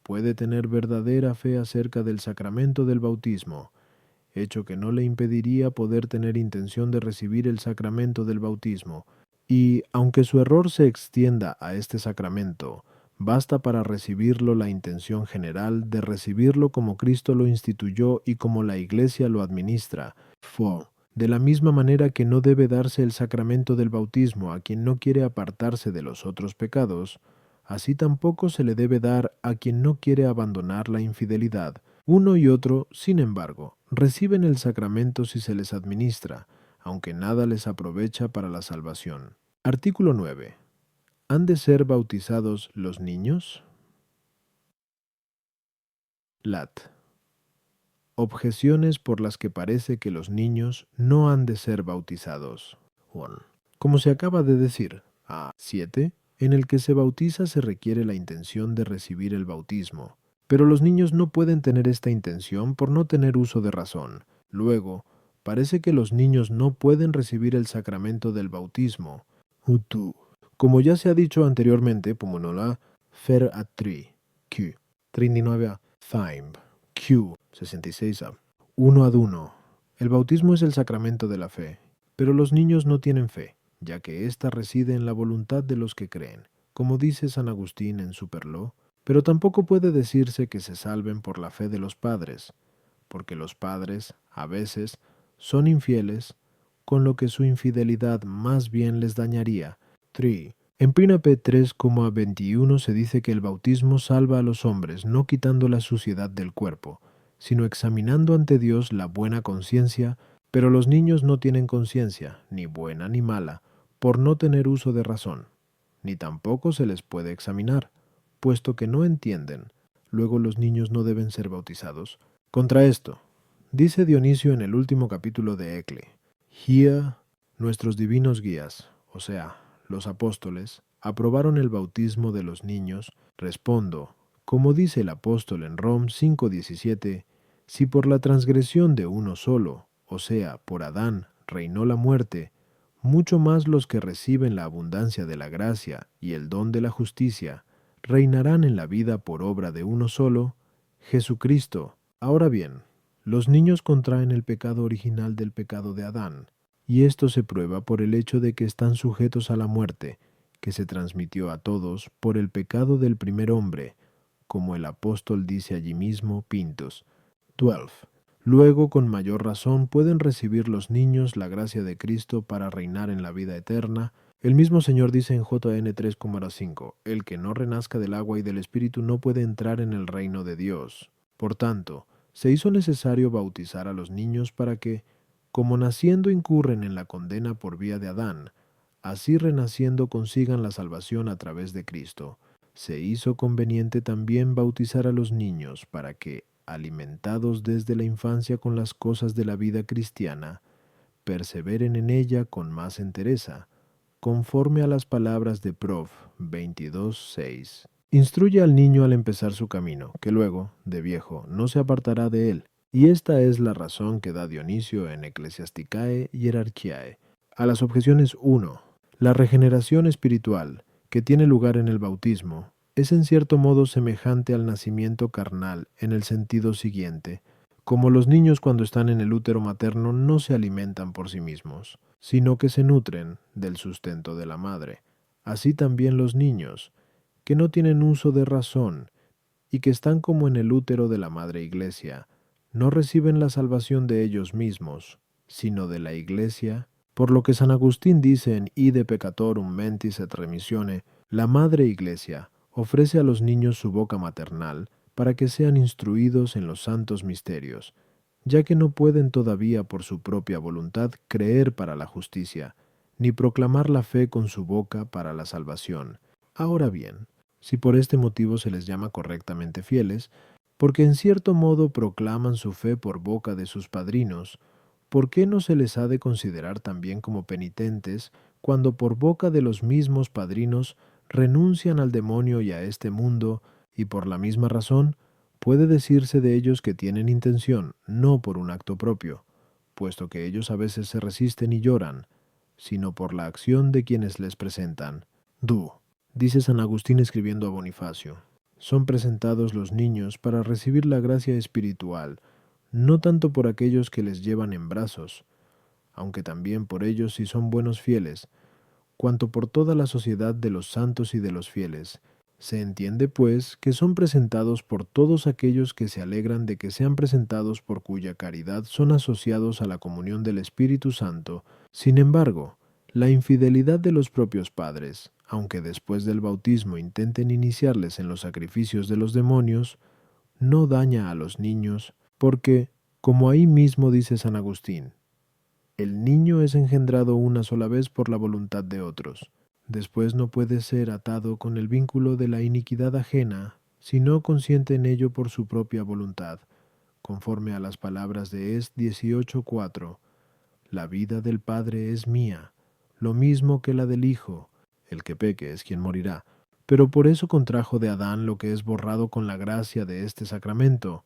puede tener verdadera fe acerca del sacramento del bautismo, hecho que no le impediría poder tener intención de recibir el sacramento del bautismo, y, aunque su error se extienda a este sacramento, basta para recibirlo la intención general de recibirlo como Cristo lo instituyó y como la Iglesia lo administra. 4. De la misma manera que no debe darse el sacramento del bautismo a quien no quiere apartarse de los otros pecados, así tampoco se le debe dar a quien no quiere abandonar la infidelidad. Uno y otro, sin embargo, reciben el sacramento si se les administra, aunque nada les aprovecha para la salvación. Artículo 9. ¿Han de ser bautizados los niños? Lat. Objeciones por las que parece que los niños no han de ser bautizados. 1. Como se acaba de decir, a 7, en el que se bautiza se requiere la intención de recibir el bautismo, pero los niños no pueden tener esta intención por no tener uso de razón. Luego, parece que los niños no pueden recibir el sacramento del bautismo. Utu. Como ya se ha dicho anteriormente, Pomonola, Fer a 3, Q, 39 Thyme, Q, 66 1 ad 1. El bautismo es el sacramento de la fe, pero los niños no tienen fe, ya que ésta reside en la voluntad de los que creen, como dice San Agustín en Superló, pero tampoco puede decirse que se salven por la fe de los padres, porque los padres, a veces, son infieles, con lo que su infidelidad más bien les dañaría. 3. En Prínape 3,21 se dice que el bautismo salva a los hombres no quitando la suciedad del cuerpo, sino examinando ante Dios la buena conciencia, pero los niños no tienen conciencia, ni buena ni mala, por no tener uso de razón, ni tampoco se les puede examinar, puesto que no entienden. Luego los niños no deben ser bautizados. Contra esto, dice Dionisio en el último capítulo de Ecle, Hier, nuestros divinos guías, o sea, los apóstoles, aprobaron el bautismo de los niños. Respondo, como dice el apóstol en Rom 5:17, si por la transgresión de uno solo, o sea, por Adán, reinó la muerte, mucho más los que reciben la abundancia de la gracia y el don de la justicia, reinarán en la vida por obra de uno solo, Jesucristo. Ahora bien, los niños contraen el pecado original del pecado de Adán, y esto se prueba por el hecho de que están sujetos a la muerte, que se transmitió a todos por el pecado del primer hombre, como el apóstol dice allí mismo, Pintos. 12. Luego, con mayor razón, pueden recibir los niños la gracia de Cristo para reinar en la vida eterna. El mismo Señor dice en JN 3,5, el que no renazca del agua y del Espíritu no puede entrar en el reino de Dios. Por tanto, se hizo necesario bautizar a los niños para que, como naciendo incurren en la condena por vía de Adán, así renaciendo consigan la salvación a través de Cristo. Se hizo conveniente también bautizar a los niños para que, alimentados desde la infancia con las cosas de la vida cristiana, perseveren en ella con más entereza, conforme a las palabras de Prov 22:6. Instruye al niño al empezar su camino, que luego, de viejo, no se apartará de él. Y esta es la razón que da Dionisio en Ecclesiasticae Hierarchiae. A las objeciones 1. La regeneración espiritual, que tiene lugar en el bautismo, es en cierto modo semejante al nacimiento carnal en el sentido siguiente. Como los niños cuando están en el útero materno no se alimentan por sí mismos, sino que se nutren del sustento de la madre. Así también los niños, que no tienen uso de razón y que están como en el útero de la Madre Iglesia, no reciben la salvación de ellos mismos, sino de la Iglesia, por lo que San Agustín dice en Ide Peccatorum Mentis et Remissione, la Madre Iglesia ofrece a los niños su boca maternal para que sean instruidos en los santos misterios, ya que no pueden todavía por su propia voluntad creer para la justicia, ni proclamar la fe con su boca para la salvación. Ahora bien, si por este motivo se les llama correctamente fieles, porque en cierto modo proclaman su fe por boca de sus padrinos, ¿por qué no se les ha de considerar también como penitentes cuando por boca de los mismos padrinos renuncian al demonio y a este mundo, y por la misma razón puede decirse de ellos que tienen intención, no por un acto propio, puesto que ellos a veces se resisten y lloran, sino por la acción de quienes les presentan? Dice San Agustín escribiendo a Bonifacio, son presentados los niños para recibir la gracia espiritual, no tanto por aquellos que les llevan en brazos, aunque también por ellos si son buenos fieles, cuanto por toda la sociedad de los santos y de los fieles. Se entiende, pues, que son presentados por todos aquellos que se alegran de que sean presentados por cuya caridad son asociados a la comunión del Espíritu Santo. Sin embargo, la infidelidad de los propios padres, aunque después del bautismo intenten iniciarles en los sacrificios de los demonios, no daña a los niños, porque, como ahí mismo dice San Agustín, el niño es engendrado una sola vez por la voluntad de otros. Después no puede ser atado con el vínculo de la iniquidad ajena, si no consiente en ello por su propia voluntad, conforme a las palabras de Es 18:4. La vida del Padre es mía, lo mismo que la del Hijo. El que peque es quien morirá. Pero por eso contrajo de Adán lo que es borrado con la gracia de este sacramento,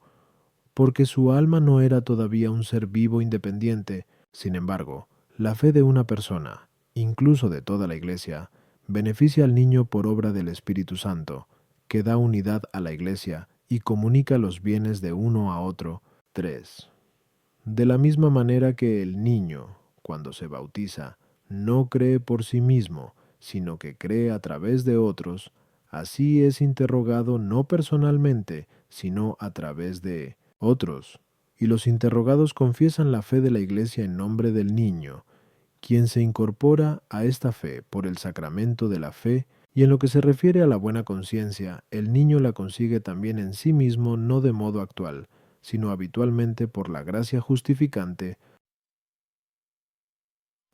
porque su alma no era todavía un ser vivo independiente. Sin embargo, la fe de una persona, incluso de toda la Iglesia, beneficia al niño por obra del Espíritu Santo, que da unidad a la Iglesia y comunica los bienes de uno a otro. 3. De la misma manera que el niño, cuando se bautiza, no cree por sí mismo, sino que cree a través de otros, así es interrogado no personalmente, sino a través de otros. Y los interrogados confiesan la fe de la Iglesia en nombre del niño, quien se incorpora a esta fe por el sacramento de la fe, y en lo que se refiere a la buena conciencia, el niño la consigue también en sí mismo, no de modo actual, sino habitualmente por la gracia justificante.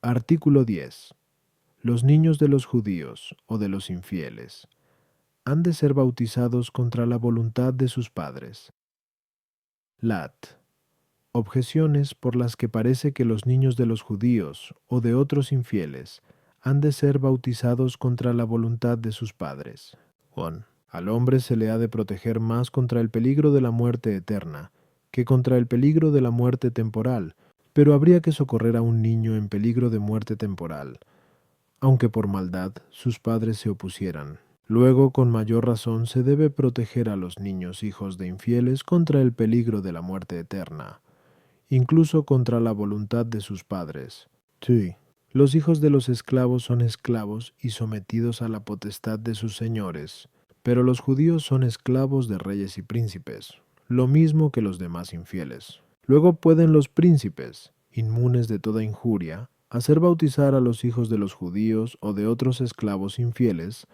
Artículo 10. Los niños de los judíos o de los infieles han de ser bautizados contra la voluntad de sus padres. Lat. Objeciones por las que parece que los niños de los judíos o de otros infieles han de ser bautizados contra la voluntad de sus padres. 1. Al hombre se le ha de proteger más contra el peligro de la muerte eterna que contra el peligro de la muerte temporal, pero habría que socorrer a un niño en peligro de muerte temporal, aunque por maldad sus padres se opusieran. Luego, con mayor razón, se debe proteger a los niños hijos de infieles contra el peligro de la muerte eterna, incluso contra la voluntad de sus padres. Sí. Los hijos de los esclavos son esclavos y sometidos a la potestad de sus señores, pero los judíos son esclavos de reyes y príncipes, lo mismo que los demás infieles. Luego pueden los príncipes, inmunes de toda injuria, hacer bautizar a los hijos de los judíos o de otros esclavos infieles.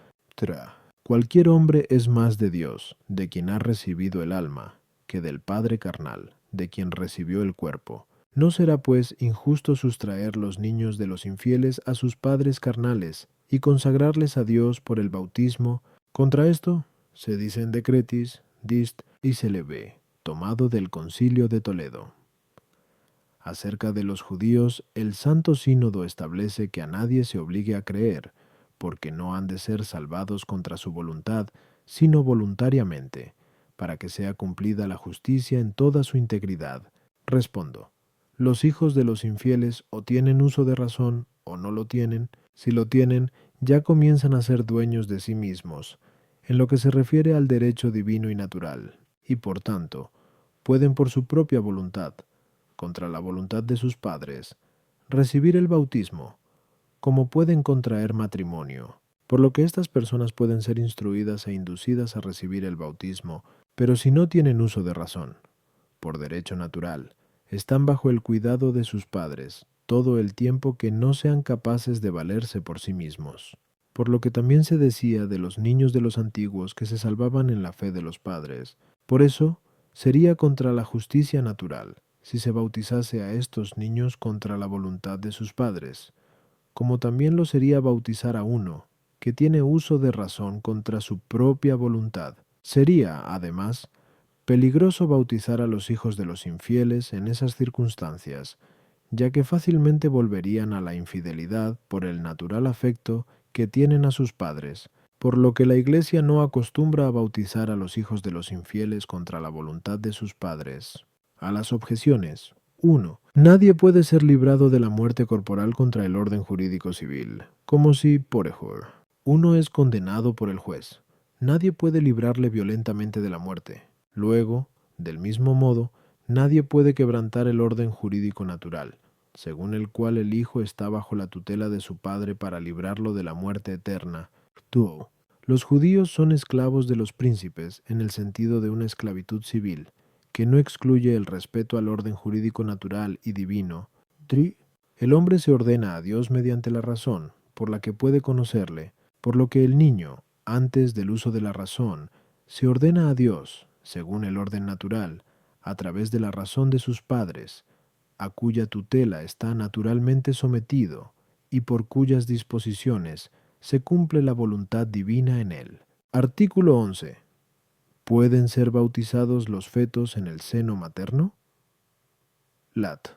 Cualquier hombre es más de Dios, de quien ha recibido el alma, que del Padre carnal, de quien recibió el cuerpo. ¿No será pues injusto sustraer los niños de los infieles a sus padres carnales y consagrarles a Dios por el bautismo? Contra esto se dicen Decretis, Dist y Celebre, tomado del Concilio de Toledo. Acerca de los judíos, el Santo Sínodo establece que a nadie se obligue a creer, porque no han de ser salvados contra su voluntad, sino voluntariamente, para que sea cumplida la justicia en toda su integridad. Respondo. Los hijos de los infieles o tienen uso de razón o no lo tienen. Si lo tienen, ya comienzan a ser dueños de sí mismos, en lo que se refiere al derecho divino y natural, y por tanto, pueden por su propia voluntad, contra la voluntad de sus padres, recibir el bautismo, como pueden contraer matrimonio, por lo que estas personas pueden ser instruidas e inducidas a recibir el bautismo, pero si no tienen uso de razón, por derecho natural, están bajo el cuidado de sus padres todo el tiempo que no sean capaces de valerse por sí mismos. Por lo que también se decía de los niños de los antiguos que se salvaban en la fe de los padres. Por eso, sería contra la justicia natural si se bautizase a estos niños contra la voluntad de sus padres, como también lo sería bautizar a uno que tiene uso de razón contra su propia voluntad. Sería, además, peligroso bautizar a los hijos de los infieles en esas circunstancias, ya que fácilmente volverían a la infidelidad por el natural afecto que tienen a sus padres, por lo que la Iglesia no acostumbra a bautizar a los hijos de los infieles contra la voluntad de sus padres. A las objeciones. 1. Nadie puede ser librado de la muerte corporal contra el orden jurídico civil, como si, por ejemplo, uno es condenado por el juez. Nadie puede librarle violentamente de la muerte. Luego, del mismo modo, nadie puede quebrantar el orden jurídico natural, según el cual el hijo está bajo la tutela de su padre para librarlo de la muerte eterna. 2. Los judíos son esclavos de los príncipes en el sentido de una esclavitud civil, que no excluye el respeto al orden jurídico natural y divino. 3. El hombre se ordena a Dios mediante la razón, por la que puede conocerle, por lo que el niño, antes del uso de la razón, se ordena a Dios, según el orden natural, a través de la razón de sus padres, a cuya tutela está naturalmente sometido, y por cuyas disposiciones se cumple la voluntad divina en él. Artículo 11. ¿Pueden ser bautizados los fetos en el seno materno? Lat.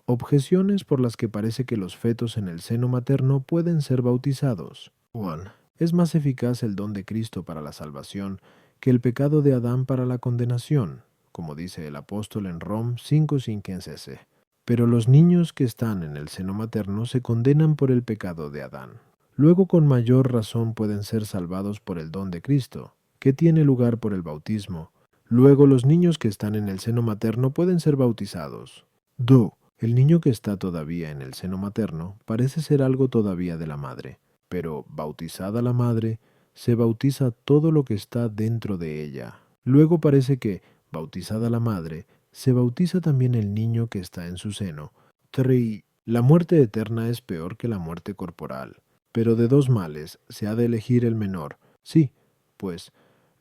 Objeciones por las que parece que los fetos en el seno materno pueden ser bautizados. 1. Es más eficaz el don de Cristo para la salvación que el pecado de Adán para la condenación, como dice el apóstol en Rom 5:15. Pero los niños que están en el seno materno se condenan por el pecado de Adán. Luego con mayor razón pueden ser salvados por el don de Cristo, que tiene lugar por el bautismo. Luego los niños que están en el seno materno pueden ser bautizados. 2. El niño que está todavía en el seno materno parece ser algo todavía de la madre, pero bautizada la madre, se bautiza todo lo que está dentro de ella. Luego parece que, bautizada la madre, se bautiza también el niño que está en su seno. 3. La muerte eterna es peor que la muerte corporal, pero de dos males se ha de elegir el menor. Sí, pues,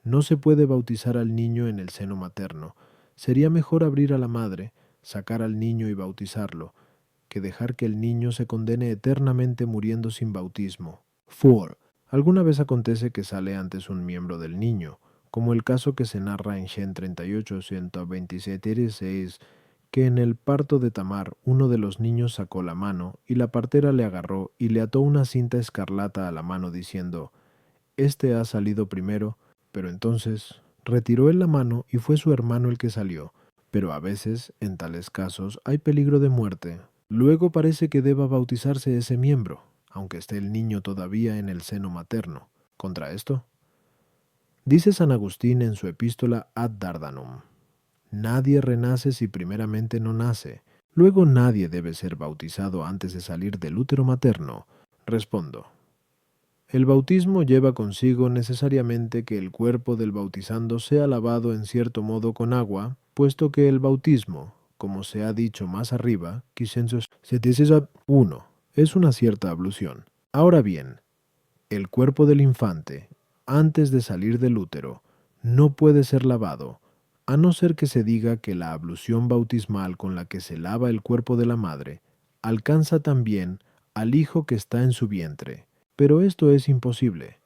no se puede bautizar al niño en el seno materno. Sería mejor abrir a la madre, sacar al niño y bautizarlo, que dejar que el niño se condene eternamente muriendo sin bautismo. 4. Alguna vez acontece que sale antes un miembro del niño, como el caso que se narra en Gen 38, 127 y 16, que en el parto de Tamar uno de los niños sacó la mano, y la partera le agarró y le ató una cinta escarlata a la mano diciendo, «Este ha salido primero», pero entonces retiró él la mano y fue su hermano el que salió. Pero a veces, en tales casos, hay peligro de muerte. Luego parece que deba bautizarse ese miembro, aunque esté el niño todavía en el seno materno. Contra esto, dice San Agustín en su epístola Ad Dardanum, «Nadie renace si primeramente no nace. Luego nadie debe ser bautizado antes de salir del útero materno». Respondo. El bautismo lleva consigo necesariamente que el cuerpo del bautizando sea lavado en cierto modo con agua, puesto que el bautismo, como se ha dicho más arriba, 1, es una cierta ablución. Ahora bien, el cuerpo del infante, antes de salir del útero, no puede ser lavado, a no ser que se diga que la ablución bautismal con la que se lava el cuerpo de la madre alcanza también al hijo que está en su vientre. Pero esto es imposible,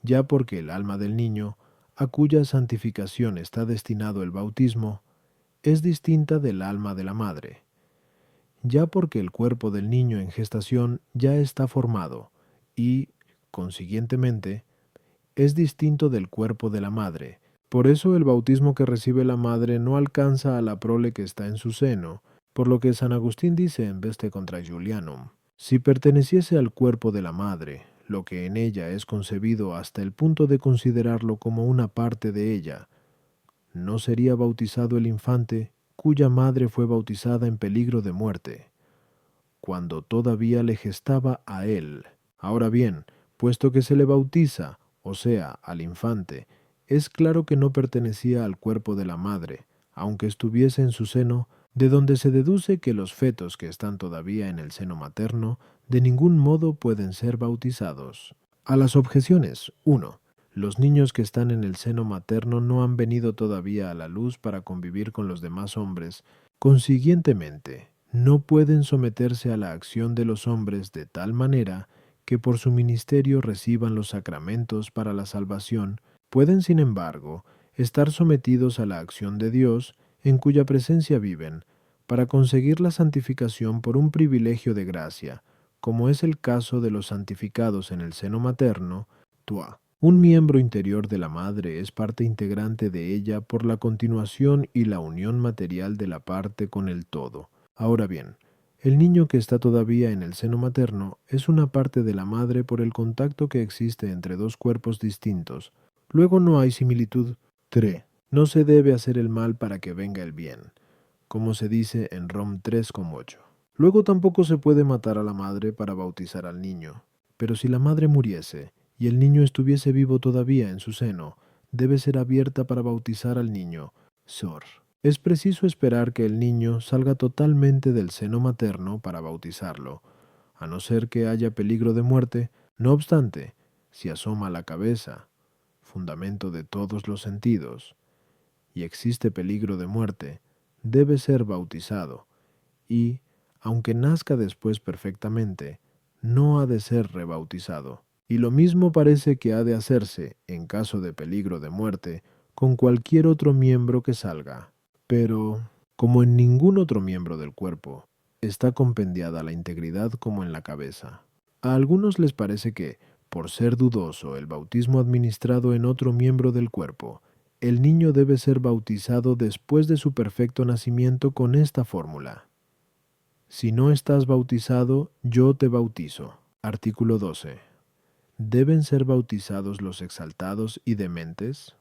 ya porque el alma del niño, a cuya santificación está destinado el bautismo, es distinta del alma de la madre, ya porque el cuerpo del niño en gestación ya está formado y, consiguientemente, es distinto del cuerpo de la madre. Por eso el bautismo que recibe la madre no alcanza a la prole que está en su seno, por lo que San Agustín dice en Veste contra Julianum, si perteneciese al cuerpo de la madre, lo que en ella es concebido hasta el punto de considerarlo como una parte de ella, no sería bautizado el infante cuya madre fue bautizada en peligro de muerte, cuando todavía le gestaba a él. Ahora bien, puesto que se le bautiza, o sea, al infante, es claro que no pertenecía al cuerpo de la madre, aunque estuviese en su seno, de donde se deduce que los fetos que están todavía en el seno materno de ningún modo pueden ser bautizados. A las objeciones, 1. Los niños que están en el seno materno no han venido todavía a la luz para convivir con los demás hombres, consiguientemente, no pueden someterse a la acción de los hombres de tal manera que por su ministerio reciban los sacramentos para la salvación, pueden, sin embargo, estar sometidos a la acción de Dios, en cuya presencia viven, para conseguir la santificación por un privilegio de gracia, como es el caso de los santificados en el seno materno. Un miembro interior de la madre es parte integrante de ella por la continuación y la unión material de la parte con el todo. Ahora bien, el niño que está todavía en el seno materno es una parte de la madre por el contacto que existe entre dos cuerpos distintos. Luego no hay similitud. 3. No se debe hacer el mal para que venga el bien, como se dice en Rom 3,8. Luego tampoco se puede matar a la madre para bautizar al niño. Pero si la madre muriese y el niño estuviese vivo todavía en su seno, debe ser abierta para bautizar al niño. Sor. Es preciso esperar que el niño salga totalmente del seno materno para bautizarlo, a no ser que haya peligro de muerte. No obstante, si asoma la cabeza, fundamento de todos los sentidos, y existe peligro de muerte, debe ser bautizado, y, aunque nazca después perfectamente, no ha de ser rebautizado. Y lo mismo parece que ha de hacerse, en caso de peligro de muerte, con cualquier otro miembro que salga. Pero, como en ningún otro miembro del cuerpo, está compendiada la integridad como en la cabeza. A algunos les parece que, por ser dudoso el bautismo administrado en otro miembro del cuerpo, el niño debe ser bautizado después de su perfecto nacimiento con esta fórmula: si no estás bautizado, yo te bautizo. Artículo 12. ¿Deben ser bautizados los exaltados y dementes?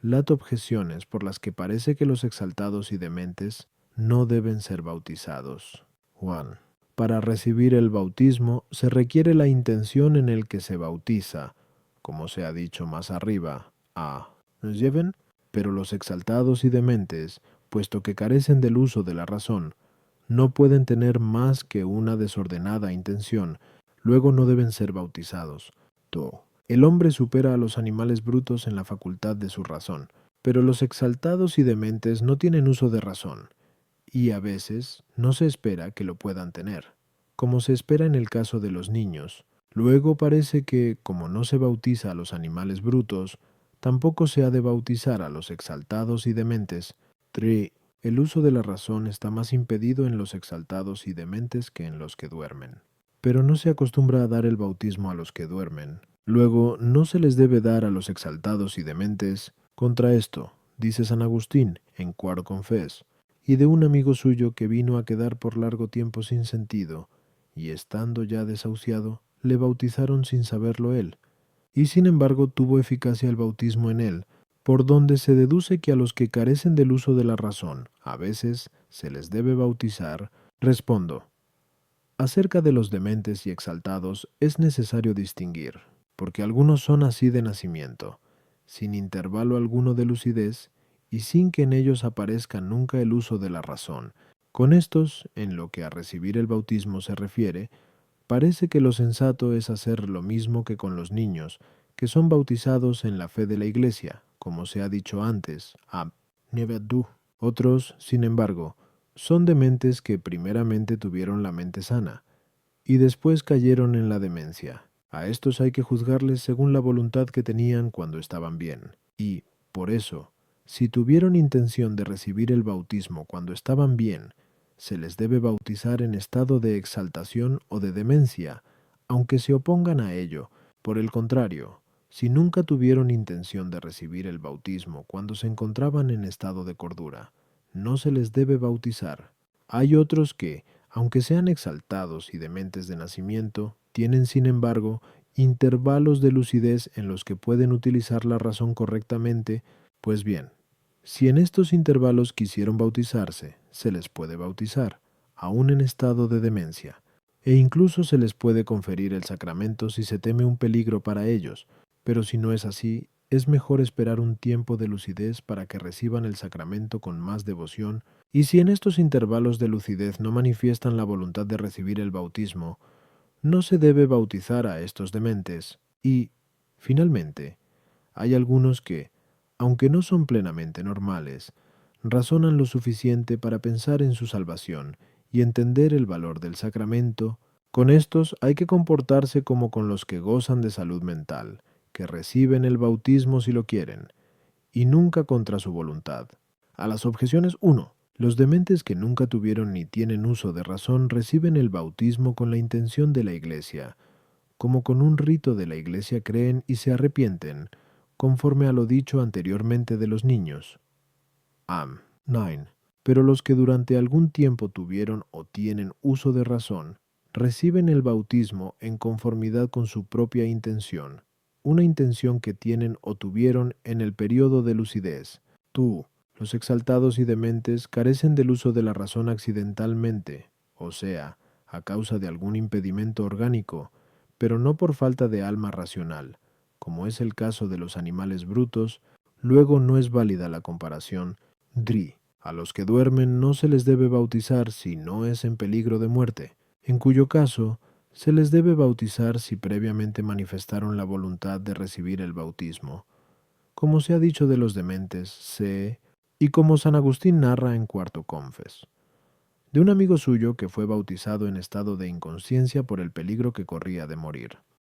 Lat objeciones por las que parece que los exaltados y dementes no deben ser bautizados. 1. Para recibir el bautismo se requiere la intención en el que se bautiza, como se ha dicho más arriba, a lleven, pero los exaltados y dementes, puesto que carecen del uso de la razón, no pueden tener más que una desordenada intención, luego no deben ser bautizados. To. El hombre supera a los animales brutos en la facultad de su razón, pero los exaltados y dementes no tienen uso de razón, y a veces no se espera que lo puedan tener, como se espera en el caso de los niños. Luego parece que, como no se bautiza a los animales brutos, tampoco se ha de bautizar a los exaltados y dementes. 3. El uso de la razón está más impedido en los exaltados y dementes que en los que duermen. Pero no se acostumbra a dar el bautismo a los que duermen. Luego, no se les debe dar a los exaltados y dementes. Contra esto, dice San Agustín en Quarto Confes, y de un amigo suyo que vino a quedar por largo tiempo sin sentido, y estando ya desahuciado, le bautizaron sin saberlo él, y sin embargo tuvo eficacia el bautismo en él, por donde se deduce que a los que carecen del uso de la razón, a veces se les debe bautizar. Respondo, acerca de los dementes y exaltados es necesario distinguir, porque algunos son así de nacimiento, sin intervalo alguno de lucidez, y sin que en ellos aparezca nunca el uso de la razón. Con estos, en lo que a recibir el bautismo se refiere, parece que lo sensato es hacer lo mismo que con los niños, que son bautizados en la fe de la Iglesia, como se ha dicho antes, ab nevedu. Otros, sin embargo, son dementes que primeramente tuvieron la mente sana, y después cayeron en la demencia. A estos hay que juzgarles según la voluntad que tenían cuando estaban bien, y, por eso, si tuvieron intención de recibir el bautismo cuando estaban bien, se les debe bautizar en estado de exaltación o de demencia, aunque se opongan a ello. Por el contrario, si nunca tuvieron intención de recibir el bautismo cuando se encontraban en estado de cordura, no se les debe bautizar. Hay otros que, aunque sean exaltados y dementes de nacimiento, tienen sin embargo intervalos de lucidez en los que pueden utilizar la razón correctamente. Pues bien, si en estos intervalos quisieron bautizarse, se les puede bautizar, aún en estado de demencia, e incluso se les puede conferir el sacramento si se teme un peligro para ellos, pero si no es así, es mejor esperar un tiempo de lucidez para que reciban el sacramento con más devoción, y si en estos intervalos de lucidez no manifiestan la voluntad de recibir el bautismo, no se debe bautizar a estos dementes. Y, finalmente, hay algunos que, aunque no son plenamente normales, razonan lo suficiente para pensar en su salvación y entender el valor del sacramento. Con estos hay que comportarse como con los que gozan de salud mental, que reciben el bautismo si lo quieren, y nunca contra su voluntad. A las objeciones 1. Los dementes que nunca tuvieron ni tienen uso de razón reciben el bautismo con la intención de la Iglesia, como con un rito de la Iglesia creen y se arrepienten, conforme a lo dicho anteriormente de los niños. Am. 9. Pero los que durante algún tiempo tuvieron o tienen uso de razón, reciben el bautismo en conformidad con su propia intención, una intención que tienen o tuvieron en el periodo de lucidez. Tú, los exaltados y dementes carecen del uso de la razón accidentalmente, o sea, a causa de algún impedimento orgánico, pero no por falta de alma racional, como es el caso de los animales brutos. Luego no es válida la comparación. Dri. A los que duermen no se les debe bautizar si no es en peligro de muerte, en cuyo caso se les debe bautizar si previamente manifestaron la voluntad de recibir el bautismo. Como se ha dicho de los dementes, y como San Agustín narra en Quarto Confes, de un amigo suyo que fue bautizado en estado de inconsciencia por el peligro que corría de morir.